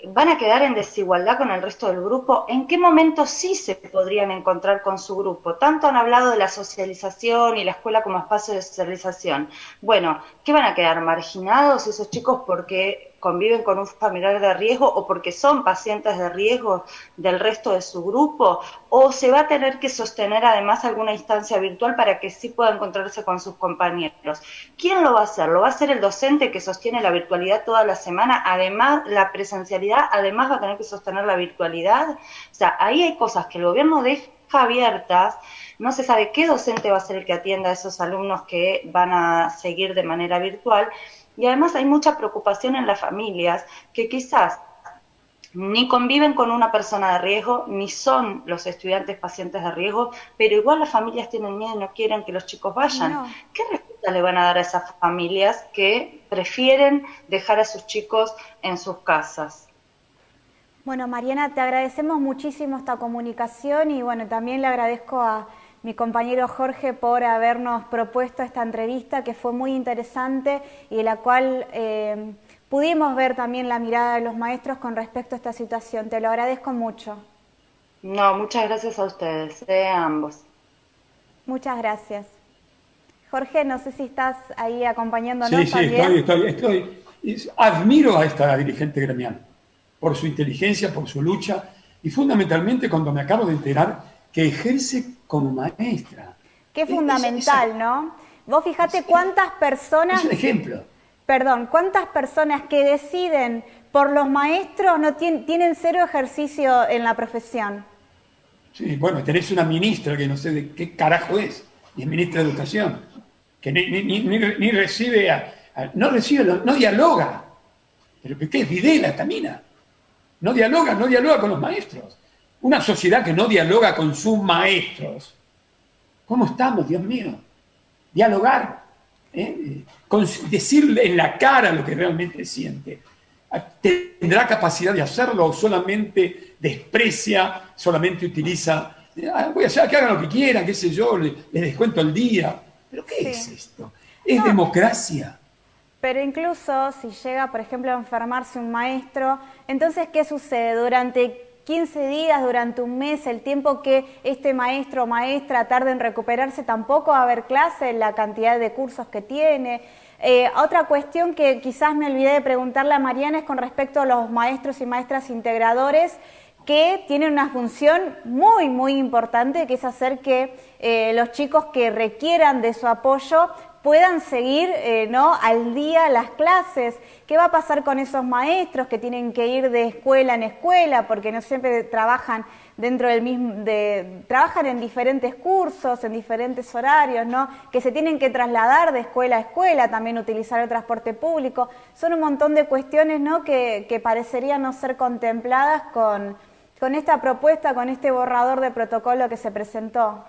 S4: van a quedar en desigualdad con el resto del grupo. ¿En qué momento sí se podrían encontrar con su grupo? Tanto han hablado de la socialización y la escuela como espacio de socialización. Bueno, ¿qué van a quedar marginados esos chicos porque conviven con un familiar de riesgo o porque son pacientes de riesgo del resto de su grupo? ¿O se va a tener que sostener además alguna instancia virtual para que sí pueda encontrarse con sus compañeros? ¿Quién lo va a hacer? ¿Lo va a hacer el docente que sostiene la virtualidad toda la semana? Además, la presencialidad, además va a tener que sostener la virtualidad. O sea, ahí hay cosas que el gobierno deja abiertas. No se sabe qué docente va a ser el que atienda a esos alumnos que van a seguir de manera virtual. Y además hay mucha preocupación en las familias que quizás ni conviven con una persona de riesgo, ni son los estudiantes pacientes de riesgo, pero igual las familias tienen miedo y no quieren que los chicos vayan. No. ¿Qué respuesta le van a dar a esas familias que prefieren dejar a sus chicos en sus casas?
S1: Bueno, Mariana, te agradecemos muchísimo esta comunicación y bueno, también le agradezco a mi compañero Jorge por habernos propuesto esta entrevista que fue muy interesante y de la cual pudimos ver también la mirada de los maestros con respecto a esta situación. Te lo agradezco mucho.
S4: No, muchas gracias a ustedes, a ambos.
S1: Muchas gracias. Jorge, no sé si estás ahí acompañándonos.
S2: Sí,
S1: también.
S2: Estoy. Admiro a esta dirigente gremial por su inteligencia, por su lucha y fundamentalmente cuando me acabo de enterar que ejerce como maestra.
S1: Qué fundamental, ¿no? Vos fijate cuántas personas...
S2: Es un ejemplo.
S1: Perdón, cuántas personas que deciden por los maestros no tienen cero ejercicio en la profesión.
S2: Sí, bueno, tenés una ministra que no sé de qué carajo es, y es ministra de Educación, que ni recibe, no dialoga. ¿Pero qué es Videla esta mina? No dialoga con los maestros. Una sociedad que no dialoga con sus maestros. ¿Cómo estamos, Dios mío? Dialogar. Decirle en la cara lo que realmente siente. ¿Tendrá capacidad de hacerlo o solamente desprecia, solamente utiliza? Voy a hacer que hagan lo que quieran, qué sé yo, les descuento el día. ¿Pero qué es esto? ¿Es democracia?
S1: Pero incluso si llega, por ejemplo, a enfermarse un maestro, entonces, ¿qué sucede? Durante 15 días, durante un mes, el tiempo que este maestro o maestra tarde en recuperarse, tampoco va a haber clase, la cantidad de cursos que tiene. Otra cuestión que quizás me olvidé de preguntarle a Mariana es con respecto a los maestros y maestras integradores que tienen una función muy, muy importante, que es hacer que los chicos que requieran de su apoyo puedan seguir al día las clases. ¿Qué va a pasar con esos maestros que tienen que ir de escuela en escuela porque no siempre trabajan dentro del mismo, trabajan en diferentes cursos, en diferentes horarios, ¿no? Que se tienen que trasladar de escuela a escuela, también utilizar el transporte público? Son un montón de cuestiones, ¿no? que parecerían no ser contempladas con esta propuesta, con este borrador de protocolo que se presentó.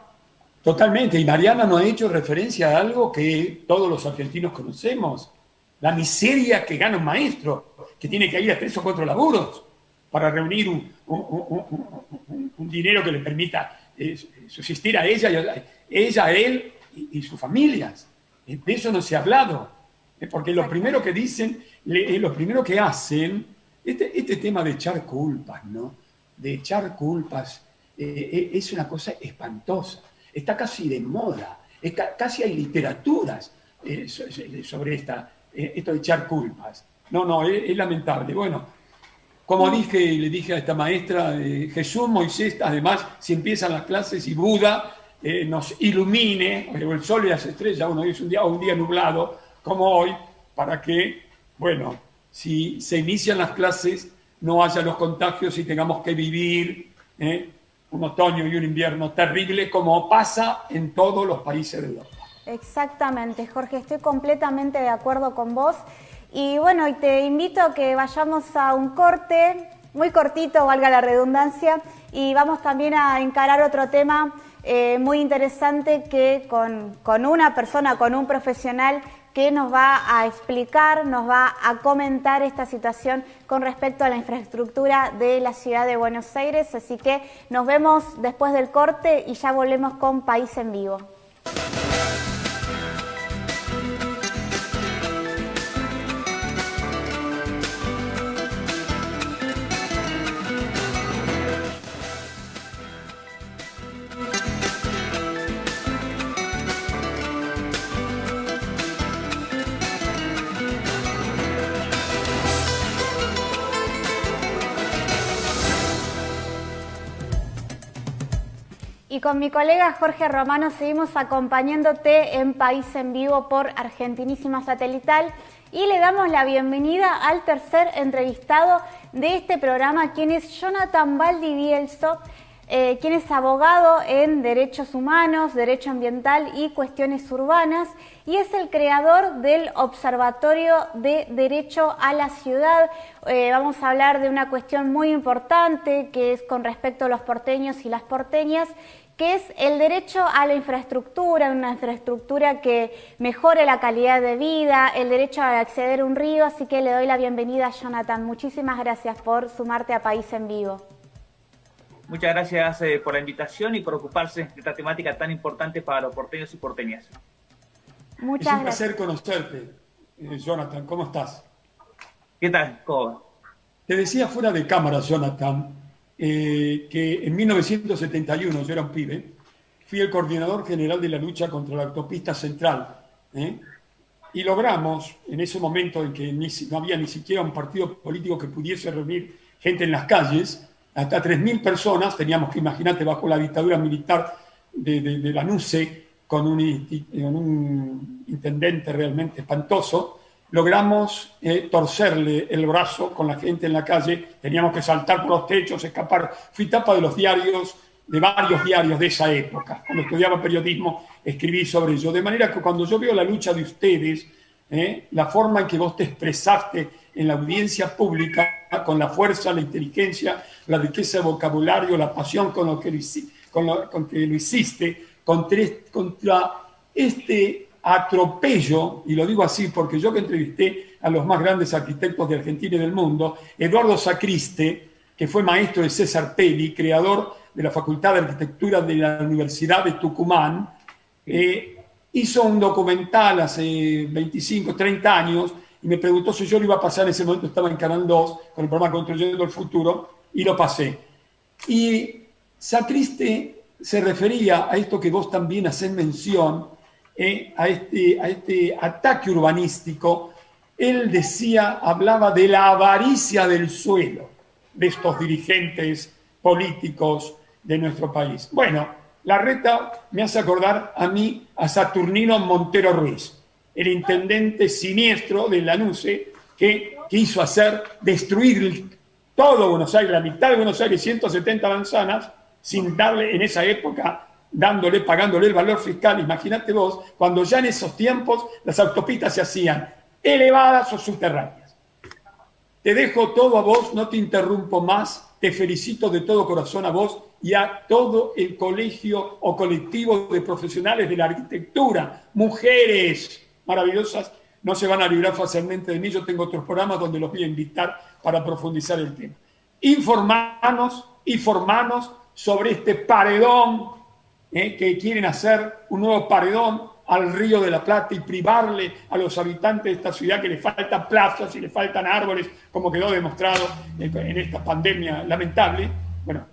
S2: Totalmente, y Mariana nos ha hecho referencia a algo que todos los argentinos conocemos, la miseria que gana un maestro, que tiene que ir a 3 o 4 laburos para reunir un dinero que le permita subsistir a ella, a él y sus familias. De eso no se ha hablado, porque lo primero que dicen, lo primero que hacen, este tema de echar culpas, ¿no? De echar culpas, es una cosa espantosa. Está casi de moda, casi hay literaturas sobre esto de echar culpas. No, es lamentable. Bueno, como le dije a esta maestra, Jesús, Moisés, además, si empiezan las clases y Buda nos ilumine, o el sol y las estrellas, uno dice un día nublado, como hoy, para que, bueno, si se inician las clases, no haya los contagios y tengamos que vivir un otoño y un invierno terrible como pasa en todos los países de Europa.
S1: Exactamente, Jorge, estoy completamente de acuerdo con vos. Y bueno, y te invito a que vayamos a un corte, muy cortito, valga la redundancia, y vamos también a encarar otro tema muy interesante que con una persona, con un profesional que nos va a explicar, nos va a comentar esta situación con respecto a la infraestructura de la ciudad de Buenos Aires. Así que nos vemos después del corte y ya volvemos con País en Vivo. Y con mi colega Jorge Romano seguimos acompañándote en País en Vivo por Argentinísima Satelital y le damos la bienvenida al tercer entrevistado de este programa, quien es Jonathan Valdivielso, quien es abogado en Derechos Humanos, Derecho Ambiental y Cuestiones Urbanas y es el creador del Observatorio de Derecho a la Ciudad. Vamos a hablar de una cuestión muy importante que es con respecto a los porteños y las porteñas, que es el derecho a la infraestructura, una infraestructura que mejore la calidad de vida, el derecho a acceder a un río, así que le doy la bienvenida a Jonathan. Muchísimas gracias por sumarte a País en Vivo.
S5: Muchas gracias por la invitación y por ocuparse de esta temática tan importante para los porteños y porteñas.
S2: Muchas gracias. Es un placer conocerte, Jonathan. ¿Cómo estás?
S5: ¿Qué tal? ¿Cómo va?
S2: Te decía fuera de cámara, Jonathan, que en 1971, yo era un pibe, fui el coordinador general de la lucha contra la autopista central. Y logramos, en ese momento en que no había ni siquiera un partido político que pudiese reunir gente en las calles, hasta 3.000 personas, teníamos que, imagínate, bajo la dictadura militar de la NUCE, con un intendente realmente espantoso, logramos torcerle el brazo con la gente en la calle, teníamos que saltar por los techos, escapar. Fui tapa de los diarios, de varios diarios de esa época. Cuando estudiaba periodismo escribí sobre ello. De manera que cuando yo veo la lucha de ustedes, la forma en que vos te expresaste en la audiencia pública, con la fuerza, la inteligencia, la riqueza de vocabulario, la pasión con que lo hiciste, contra este atropello, y lo digo así porque yo que entrevisté a los más grandes arquitectos de Argentina y del mundo, Eduardo Sacriste, que fue maestro de César Pelli, creador de la Facultad de Arquitectura de la Universidad de Tucumán, hizo un documental hace 25, 30 años y me preguntó si yo lo iba a pasar. En ese momento estaba en Canal 2 con el programa Construyendo el Futuro y lo pasé. Y Sacriste se refería a esto que vos también hacés mención, a este ataque urbanístico. Él hablaba de la avaricia del suelo de estos dirigentes políticos de nuestro país. Bueno, Larreta me hace acordar a mí a Saturnino Montero Ruiz, el intendente siniestro de Lanuse, que quiso destruir todo Buenos Aires, la mitad de Buenos Aires, 170 manzanas, sin darle en esa época, pagándole el valor fiscal. Imagínate vos, cuando ya en esos tiempos las autopistas se hacían elevadas o subterráneas. Te dejo todo a vos, no te interrumpo más, te felicito de todo corazón a vos y a todo el colegio o colectivo de profesionales de la arquitectura, mujeres maravillosas, no se van a librar fácilmente de mí. Yo tengo otros programas donde los voy a invitar para profundizar el tema. Informanos y formanos sobre este paredón, que quieren hacer un nuevo paredón al Río de la Plata y privarle a los habitantes de esta ciudad que le faltan plazas y le faltan árboles, como quedó demostrado en esta pandemia lamentable. Bueno,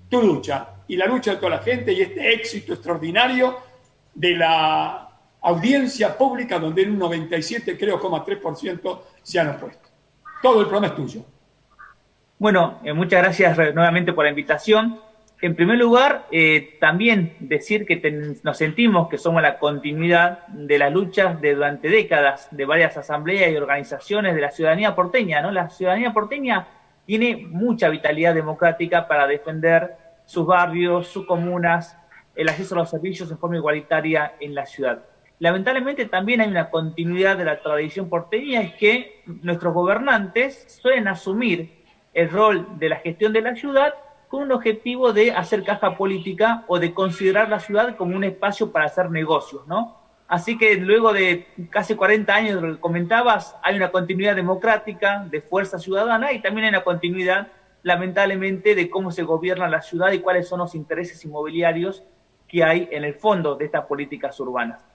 S2: tu lucha y la lucha de toda la gente y este éxito extraordinario de la audiencia pública, donde en un 97,3% se han opuesto. Todo el programa es tuyo.
S5: Bueno, muchas gracias nuevamente por la invitación. En primer lugar, también decir que nos sentimos que somos la continuidad de las luchas de durante décadas de varias asambleas y organizaciones de la ciudadanía porteña, ¿no? La ciudadanía porteña tiene mucha vitalidad democrática para defender sus barrios, sus comunas, el acceso a los servicios en forma igualitaria en la ciudad. Lamentablemente también hay una continuidad de la tradición porteña, es que nuestros gobernantes suelen asumir el rol de la gestión de la ciudad con un objetivo de hacer caja política o de considerar la ciudad como un espacio para hacer negocios, ¿no? Así que luego de casi 40 años, lo que comentabas, hay una continuidad democrática de Fuerza Ciudadana y también hay una continuidad, lamentablemente, de cómo se gobierna la ciudad y cuáles son los intereses inmobiliarios que hay en el fondo de estas políticas urbanas.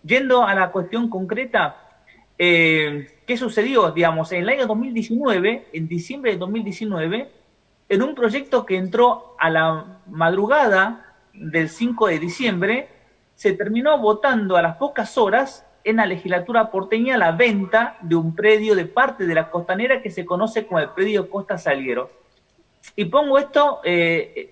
S5: Yendo a la cuestión concreta, ¿qué sucedió? Digamos, en el año 2019, en diciembre de 2019, en un proyecto que entró a la madrugada del 5 de diciembre, se terminó votando a las pocas horas en la legislatura porteña la venta de un predio de parte de la Costanera que se conoce como el predio Costa Salguero. Y pongo esto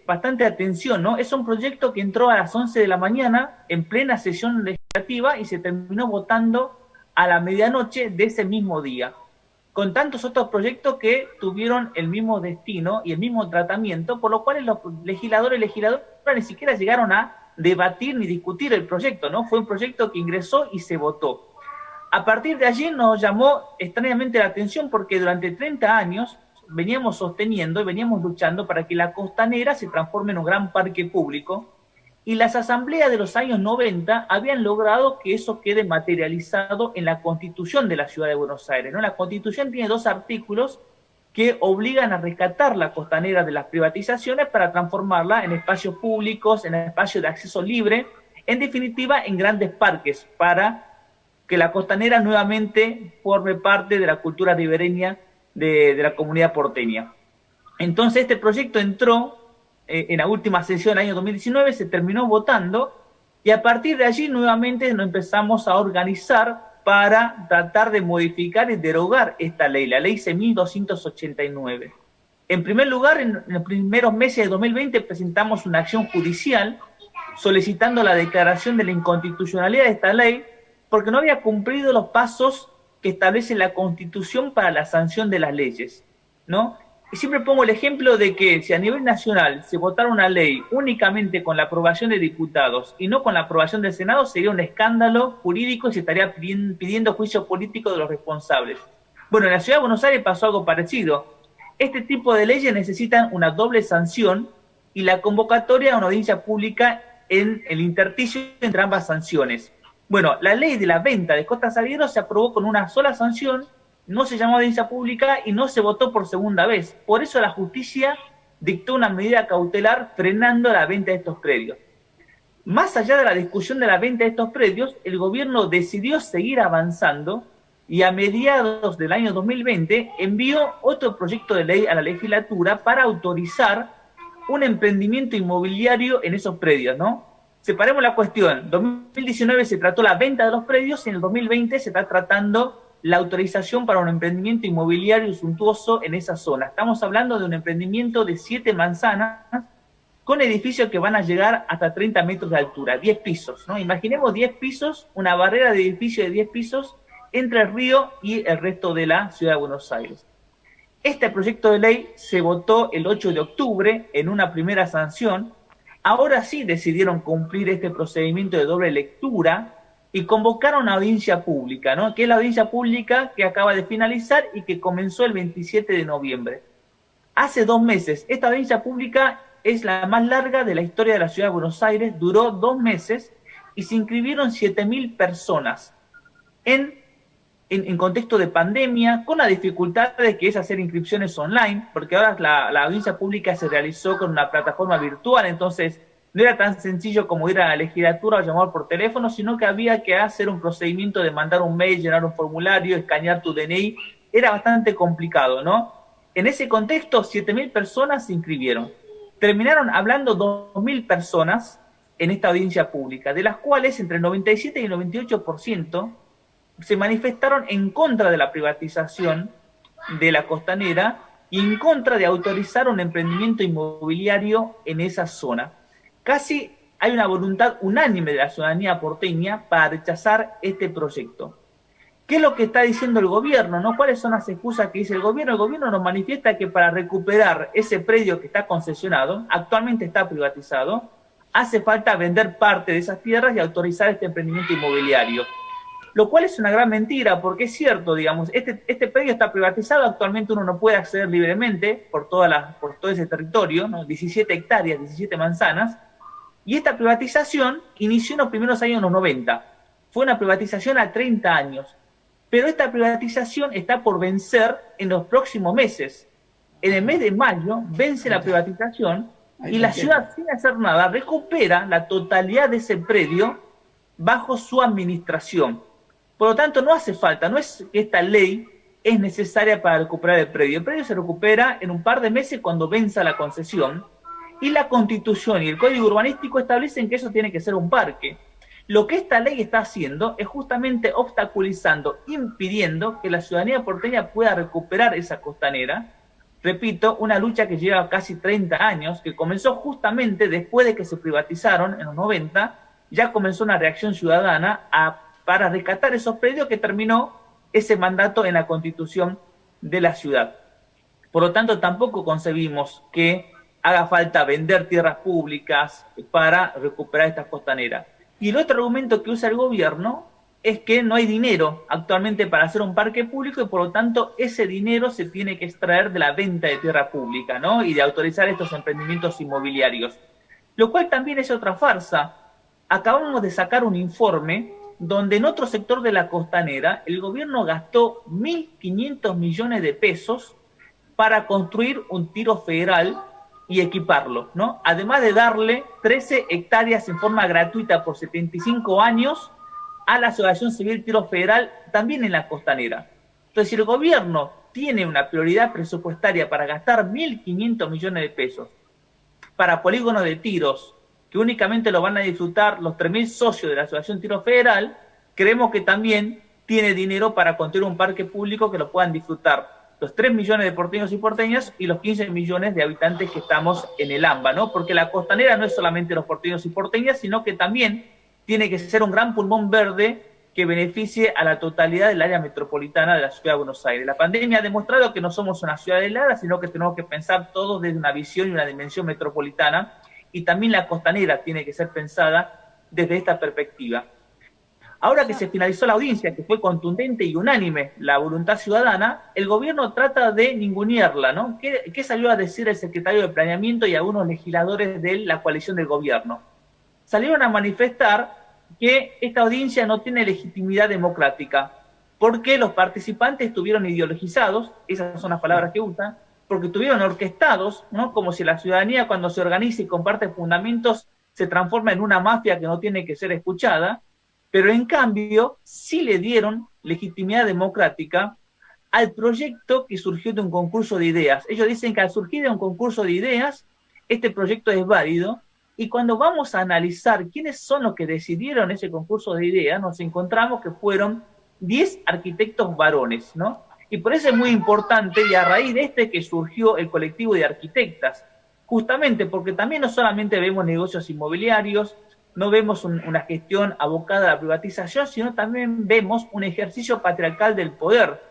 S5: bastante atención, ¿no? Es un proyecto que entró a las 11 de la mañana en plena sesión legislativa y se terminó votando a la medianoche de ese mismo día, con tantos otros proyectos que tuvieron el mismo destino y el mismo tratamiento, por lo cual los legisladores y legisladoras ni siquiera llegaron a debatir ni discutir el proyecto, ¿no? Fue un proyecto que ingresó y se votó. A partir de allí nos llamó extrañamente la atención porque durante 30 años veníamos sosteniendo y veníamos luchando para que la Costanera se transforme en un gran parque público y las asambleas de los años 90 habían logrado que eso quede materializado en la Constitución de la Ciudad de Buenos Aires, ¿no? La Constitución tiene 2 artículos que obligan a rescatar la Costanera de las privatizaciones para transformarla en espacios públicos, en espacios de acceso libre, en definitiva en grandes parques, para que la Costanera nuevamente forme parte de la cultura ribereña de la comunidad porteña. Entonces este proyecto entró en la última sesión del año 2019, se terminó votando y a partir de allí nuevamente nos empezamos a organizar para tratar de modificar y derogar esta ley, la ley 6.289. En primer lugar, en los primeros meses de 2020 presentamos una acción judicial solicitando la declaración de la inconstitucionalidad de esta ley porque no había cumplido los pasos que establece la Constitución para la sanción de las leyes, ¿no? Y siempre pongo el ejemplo de que si a nivel nacional se votara una ley únicamente con la aprobación de diputados y no con la aprobación del Senado, sería un escándalo jurídico y se estaría pidiendo juicio político de los responsables. Bueno, en la Ciudad de Buenos Aires pasó algo parecido. Este tipo de leyes necesitan una doble sanción y la convocatoria a una audiencia pública en el intersticio entre ambas sanciones. Bueno, la ley de la venta de Costa Salguero se aprobó con una sola sanción, no se llamó audiencia pública y no se votó por segunda vez. Por eso la justicia dictó una medida cautelar frenando la venta de estos predios. Más allá de la discusión de la venta de estos predios, el gobierno decidió seguir avanzando y a mediados del año 2020 envió otro proyecto de ley a la legislatura para autorizar un emprendimiento inmobiliario en esos predios, ¿no? Separemos la cuestión. En 2019 se trató la venta de los predios y en el 2020 se está tratando la autorización para un emprendimiento inmobiliario suntuoso en esa zona. Estamos hablando de un emprendimiento de 7 manzanas con edificios que van a llegar hasta 30 metros de altura, 10 pisos, ¿no? Imaginemos 10 pisos, una barrera de edificio de 10 pisos entre el río y el resto de la Ciudad de Buenos Aires. Este proyecto de ley se votó el 8 de octubre en una primera sanción. Ahora sí decidieron cumplir este procedimiento de doble lectura y convocaron a audiencia pública, ¿no? Que es la audiencia pública que acaba de finalizar y que comenzó el 27 de noviembre. Hace 2 meses, esta audiencia pública es la más larga de la historia de la Ciudad de Buenos Aires, duró 2 meses y se inscribieron 7.000 personas en contexto de pandemia, con la dificultad de que es hacer inscripciones online, porque ahora la audiencia pública se realizó con una plataforma virtual, entonces no era tan sencillo como ir a la legislatura o llamar por teléfono, sino que había que hacer un procedimiento de mandar un mail, llenar un formulario, escanear tu DNI. Era bastante complicado, ¿no? En ese contexto, 7.000 personas se inscribieron. Terminaron hablando 2.000 personas en esta audiencia pública, de las cuales entre el 97 y el 98% se manifestaron en contra de la privatización de la Costanera y en contra de autorizar un emprendimiento inmobiliario en esa zona. Casi hay una voluntad unánime de la ciudadanía porteña para rechazar este proyecto. ¿Qué es lo que está diciendo el gobierno, no? ¿Cuáles son las excusas que dice el gobierno? El gobierno nos manifiesta que para recuperar ese predio que está concesionado, actualmente está privatizado, hace falta vender parte de esas tierras y autorizar este emprendimiento inmobiliario. Lo cual es una gran mentira, porque es cierto, digamos, este predio está privatizado, actualmente uno no puede acceder libremente por todo ese territorio, ¿no? 17 hectáreas, 17 manzanas, y esta privatización inició en los primeros años de los 90. fue una privatización a 30 años. Pero esta privatización está por vencer en los próximos meses. En el mes de mayo vence la privatización y la ciudad, sin hacer nada, recupera la totalidad de ese predio bajo su administración. Por lo tanto, no hace falta, no es que esta ley es necesaria para recuperar el predio. El predio se recupera en un par de meses cuando venza la concesión, y la Constitución y el Código Urbanístico establecen que eso tiene que ser un parque. Lo que esta ley está haciendo es justamente obstaculizando, impidiendo que la ciudadanía porteña pueda recuperar esa costanera. Repito, una lucha que lleva casi 30 años, que comenzó justamente después de que se privatizaron en los 90, ya comenzó una reacción ciudadana para rescatar esos predios, que terminó ese mandato en la Constitución de la ciudad. Por lo tanto, tampoco concebimos que haga falta vender tierras públicas para recuperar estas costaneras. Y el otro argumento que usa el gobierno es que no hay dinero actualmente para hacer un parque público y por lo tanto ese dinero se tiene que extraer de la venta de tierra pública, ¿no? Y de autorizar estos emprendimientos inmobiliarios. Lo cual también es otra farsa. Acabamos de sacar un informe donde en otro sector de la costanera el gobierno gastó 1.500 millones de pesos para construir un tiro federal y equiparlo, ¿no? Además de darle 13 hectáreas en forma gratuita por 75 años a la Asociación Civil Tiro Federal, también en la costanera. Entonces, si el gobierno tiene una prioridad presupuestaria para gastar 1.500 millones de pesos para polígonos de tiros, que únicamente lo van a disfrutar los 3.000 socios de la Asociación Tiro Federal, creemos que también tiene dinero para construir un parque público que lo puedan disfrutar los 3 millones de porteños y porteñas y los 15 millones de habitantes que estamos en el AMBA, ¿no? Porque la costanera no es solamente los porteños y porteñas, sino que también tiene que ser un gran pulmón verde que beneficie a la totalidad del área metropolitana de la Ciudad de Buenos Aires. La pandemia ha demostrado que no somos una ciudad helada, sino que tenemos que pensar todos desde una visión y una dimensión metropolitana, y también la costanera tiene que ser pensada desde esta perspectiva. Ahora que se finalizó la audiencia, que fue contundente y unánime la voluntad ciudadana, el gobierno trata de ningunearla, ¿no? ¿Qué salió a decir el secretario de Planeamiento y algunos legisladores de la coalición del gobierno? Salieron a manifestar que esta audiencia no tiene legitimidad democrática, porque los participantes estuvieron ideologizados, esas son las palabras que usan, porque estuvieron orquestados, ¿no? Como si la ciudadanía, cuando se organiza y comparte fundamentos, se transforma en una mafia que no tiene que ser escuchada, pero en cambio sí le dieron legitimidad democrática al proyecto que surgió de un concurso de ideas. Ellos dicen que al surgir de un concurso de ideas, este proyecto es válido, y cuando vamos a analizar quiénes son los que decidieron ese concurso de ideas, nos encontramos que fueron 10 arquitectos varones, ¿no? Y por eso es muy importante, y a raíz de que surgió el colectivo de arquitectas, justamente porque también no solamente vemos negocios inmobiliarios, no vemos una gestión abocada a la privatización, sino también vemos un ejercicio patriarcal del poder,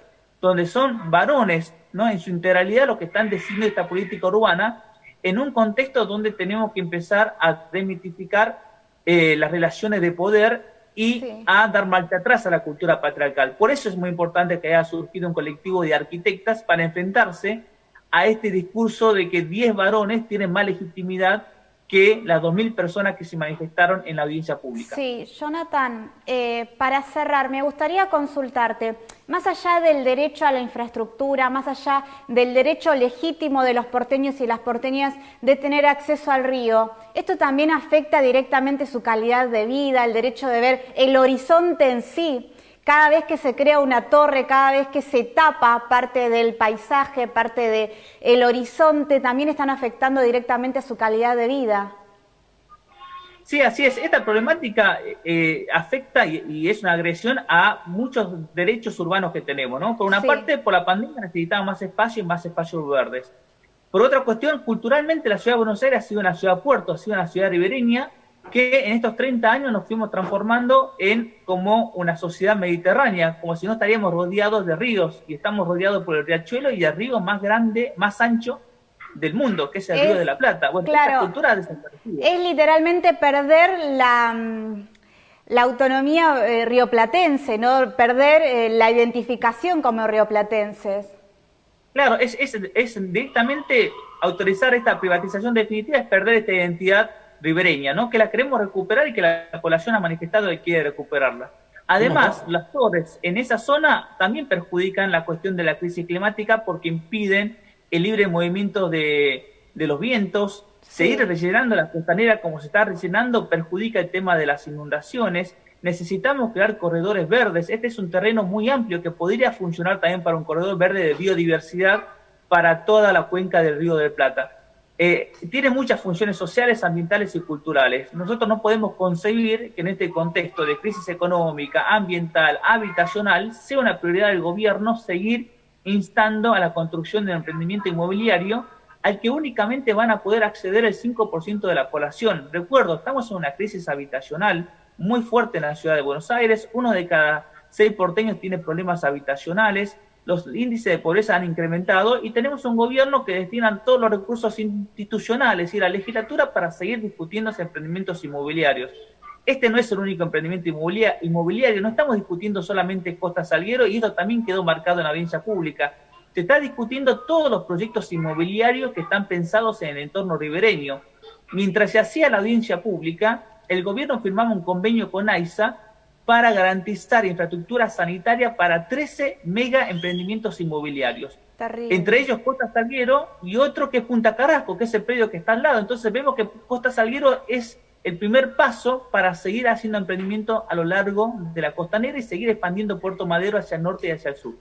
S5: donde son varones, ¿no? En su integralidad los que están decidiendo esta política urbana, en un contexto donde tenemos que empezar a demitificar las relaciones de poder y a dar marcha atrás a la cultura patriarcal. Por eso es muy importante que haya surgido un colectivo de arquitectas para enfrentarse a este discurso de que 10 varones tienen más legitimidad que las 2.000 personas que se manifestaron en la audiencia pública.
S1: Sí, Jonathan, para cerrar, me gustaría consultarte, más allá del derecho a la infraestructura, más allá del derecho legítimo de los porteños y las porteñas de tener acceso al río, esto también afecta directamente su calidad de vida, el derecho de ver el horizonte en sí. Cada vez que se crea una torre, cada vez que se tapa parte del paisaje, parte del horizonte, también están afectando directamente a su calidad de vida.
S5: Sí, así es. Esta problemática afecta y es una agresión a muchos derechos urbanos que tenemos, ¿no? Por una parte, por la pandemia necesitamos más espacio y más espacios verdes. Por otra cuestión, culturalmente la ciudad de Buenos Aires ha sido una ciudad puerto, ha sido una ciudad ribereña, que en estos 30 años nos fuimos transformando en como una sociedad mediterránea, como si no estaríamos rodeados de ríos, y estamos rodeados por el riachuelo y el río más grande, más ancho del mundo, que es el Río de la Plata. Bueno,
S1: claro,
S5: esta cultura ha desaparecido.
S1: Es literalmente perder la autonomía rioplatense, ¿no? Perder la identificación como rioplatenses.
S5: Claro, es directamente autorizar esta privatización definitiva, es perder esta identidad ribereña, ¿no? Que la queremos recuperar y que la población ha manifestado que quiere recuperarla. Además, las torres en esa zona también perjudican la cuestión de la crisis climática porque impiden el libre movimiento de los vientos. Seguir rellenando la costanera como se está rellenando perjudica el tema de las inundaciones. Necesitamos crear corredores verdes. Este es un terreno muy amplio que podría funcionar también para un corredor verde de biodiversidad para toda la cuenca del Río de la Plata. Tiene muchas funciones sociales, ambientales y culturales. Nosotros no podemos concebir que en este contexto de crisis económica, ambiental, habitacional, sea una prioridad del gobierno seguir instando a la construcción del emprendimiento inmobiliario al que únicamente van a poder acceder el 5% de la población. Recuerdo, estamos en una crisis habitacional muy fuerte en la ciudad de Buenos Aires. 1 de cada 6 porteños tiene problemas habitacionales. Los índices de pobreza han incrementado y tenemos un gobierno que destina todos los recursos institucionales y la legislatura para seguir discutiendo esos emprendimientos inmobiliarios. Este no es el único emprendimiento inmobiliario, no estamos discutiendo solamente Costa Salguero y esto también quedó marcado en la audiencia pública. Se está discutiendo todos los proyectos inmobiliarios que están pensados en el entorno ribereño. Mientras se hacía la audiencia pública, el gobierno firmaba un convenio con AISA para garantizar infraestructura sanitaria para 13 mega emprendimientos inmobiliarios. Terrible. Entre ellos Costa Salguero y otro que es Punta Carrasco, que es el predio que está al lado. Entonces vemos que Costa Salguero es el primer paso para seguir haciendo emprendimiento a lo largo de la costanera y seguir expandiendo Puerto Madero hacia el norte y hacia el sur.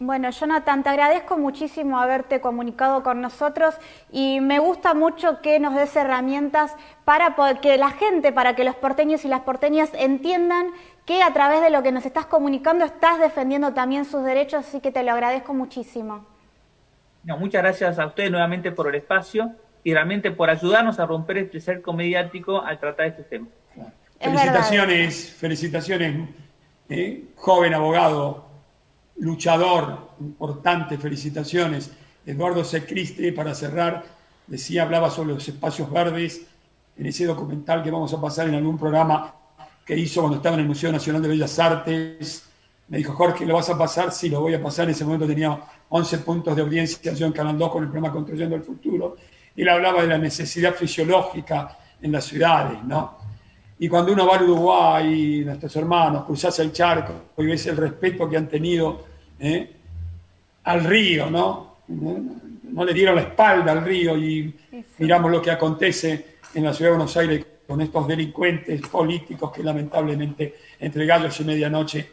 S1: Bueno, Jonathan, te agradezco muchísimo haberte comunicado con nosotros y me gusta mucho que nos des herramientas para que la gente, para que los porteños y las porteñas entiendan que a través de lo que nos estás comunicando estás defendiendo también sus derechos, así que te lo agradezco muchísimo.
S5: No, muchas gracias a ustedes nuevamente por el espacio y realmente por ayudarnos a romper este cerco mediático al tratar estos temas.
S2: Felicitaciones, joven abogado, luchador, importante, felicitaciones. Eduardo Secriste, para cerrar, hablaba sobre los espacios verdes en ese documental que vamos a pasar en algún programa que hizo cuando estaba en el Museo Nacional de Bellas Artes. Me dijo, Jorge, ¿lo vas a pasar? Sí, lo voy a pasar. En ese momento tenía 11 puntos de audiencia yo en Canal 2 con el programa Construyendo el Futuro. Él hablaba de la necesidad fisiológica en las ciudades, ¿no? Y cuando uno va al Uruguay, nuestros hermanos, cruzás el charco y ves el respeto que han tenido al río, ¿no? No le dieron la espalda al río y miramos lo que acontece en la ciudad de Buenos Aires con estos delincuentes políticos que lamentablemente entre gallos y medianoche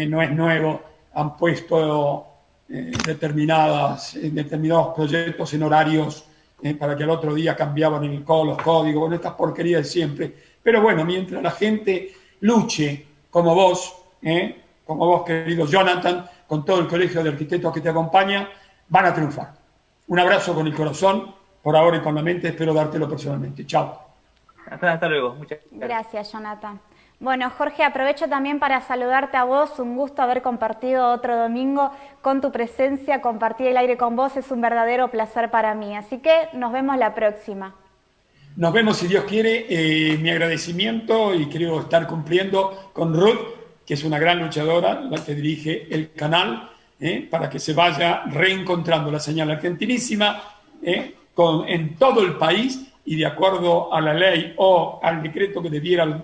S2: no es nuevo, han puesto determinados proyectos en horarios para que al otro día cambiaban los códigos, bueno, estas porquerías de siempre. Pero bueno, mientras la gente luche como vos, querido Jonathan, con todo el colegio de arquitectos que te acompaña, van a triunfar. Un abrazo con el corazón, por ahora y con la mente, espero dártelo personalmente. Chao.
S5: Hasta luego. Muchas
S1: gracias, Jonathan. Bueno, Jorge, aprovecho también para saludarte a vos. Un gusto haber compartido otro domingo con tu presencia, compartir el aire con vos. Es un verdadero placer para mí. Así que nos vemos la próxima.
S2: Nos vemos, si Dios quiere. Mi agradecimiento y quiero estar cumpliendo con Ruth, que es una gran luchadora, la que dirige el canal, para que se vaya reencontrando la señal argentinísima en todo el país y de acuerdo a la ley o al decreto que debiera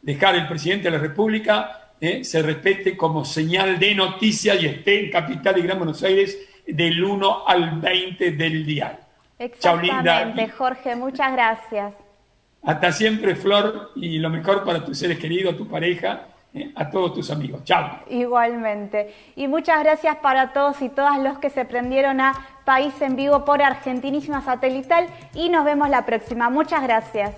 S2: dejar el presidente de la República, se respete como señal de noticia y esté en Capital y Gran Buenos Aires del 1 al 20 del dial.
S1: Exactamente, Jorge, muchas gracias.
S2: Hasta siempre, Flor, y lo mejor para tus seres queridos, tu pareja, a todos tus amigos. Chao.
S1: Igualmente. Y muchas gracias para todos y todas los que se prendieron a País en Vivo por Argentinísima Satelital y nos vemos la próxima. Muchas gracias.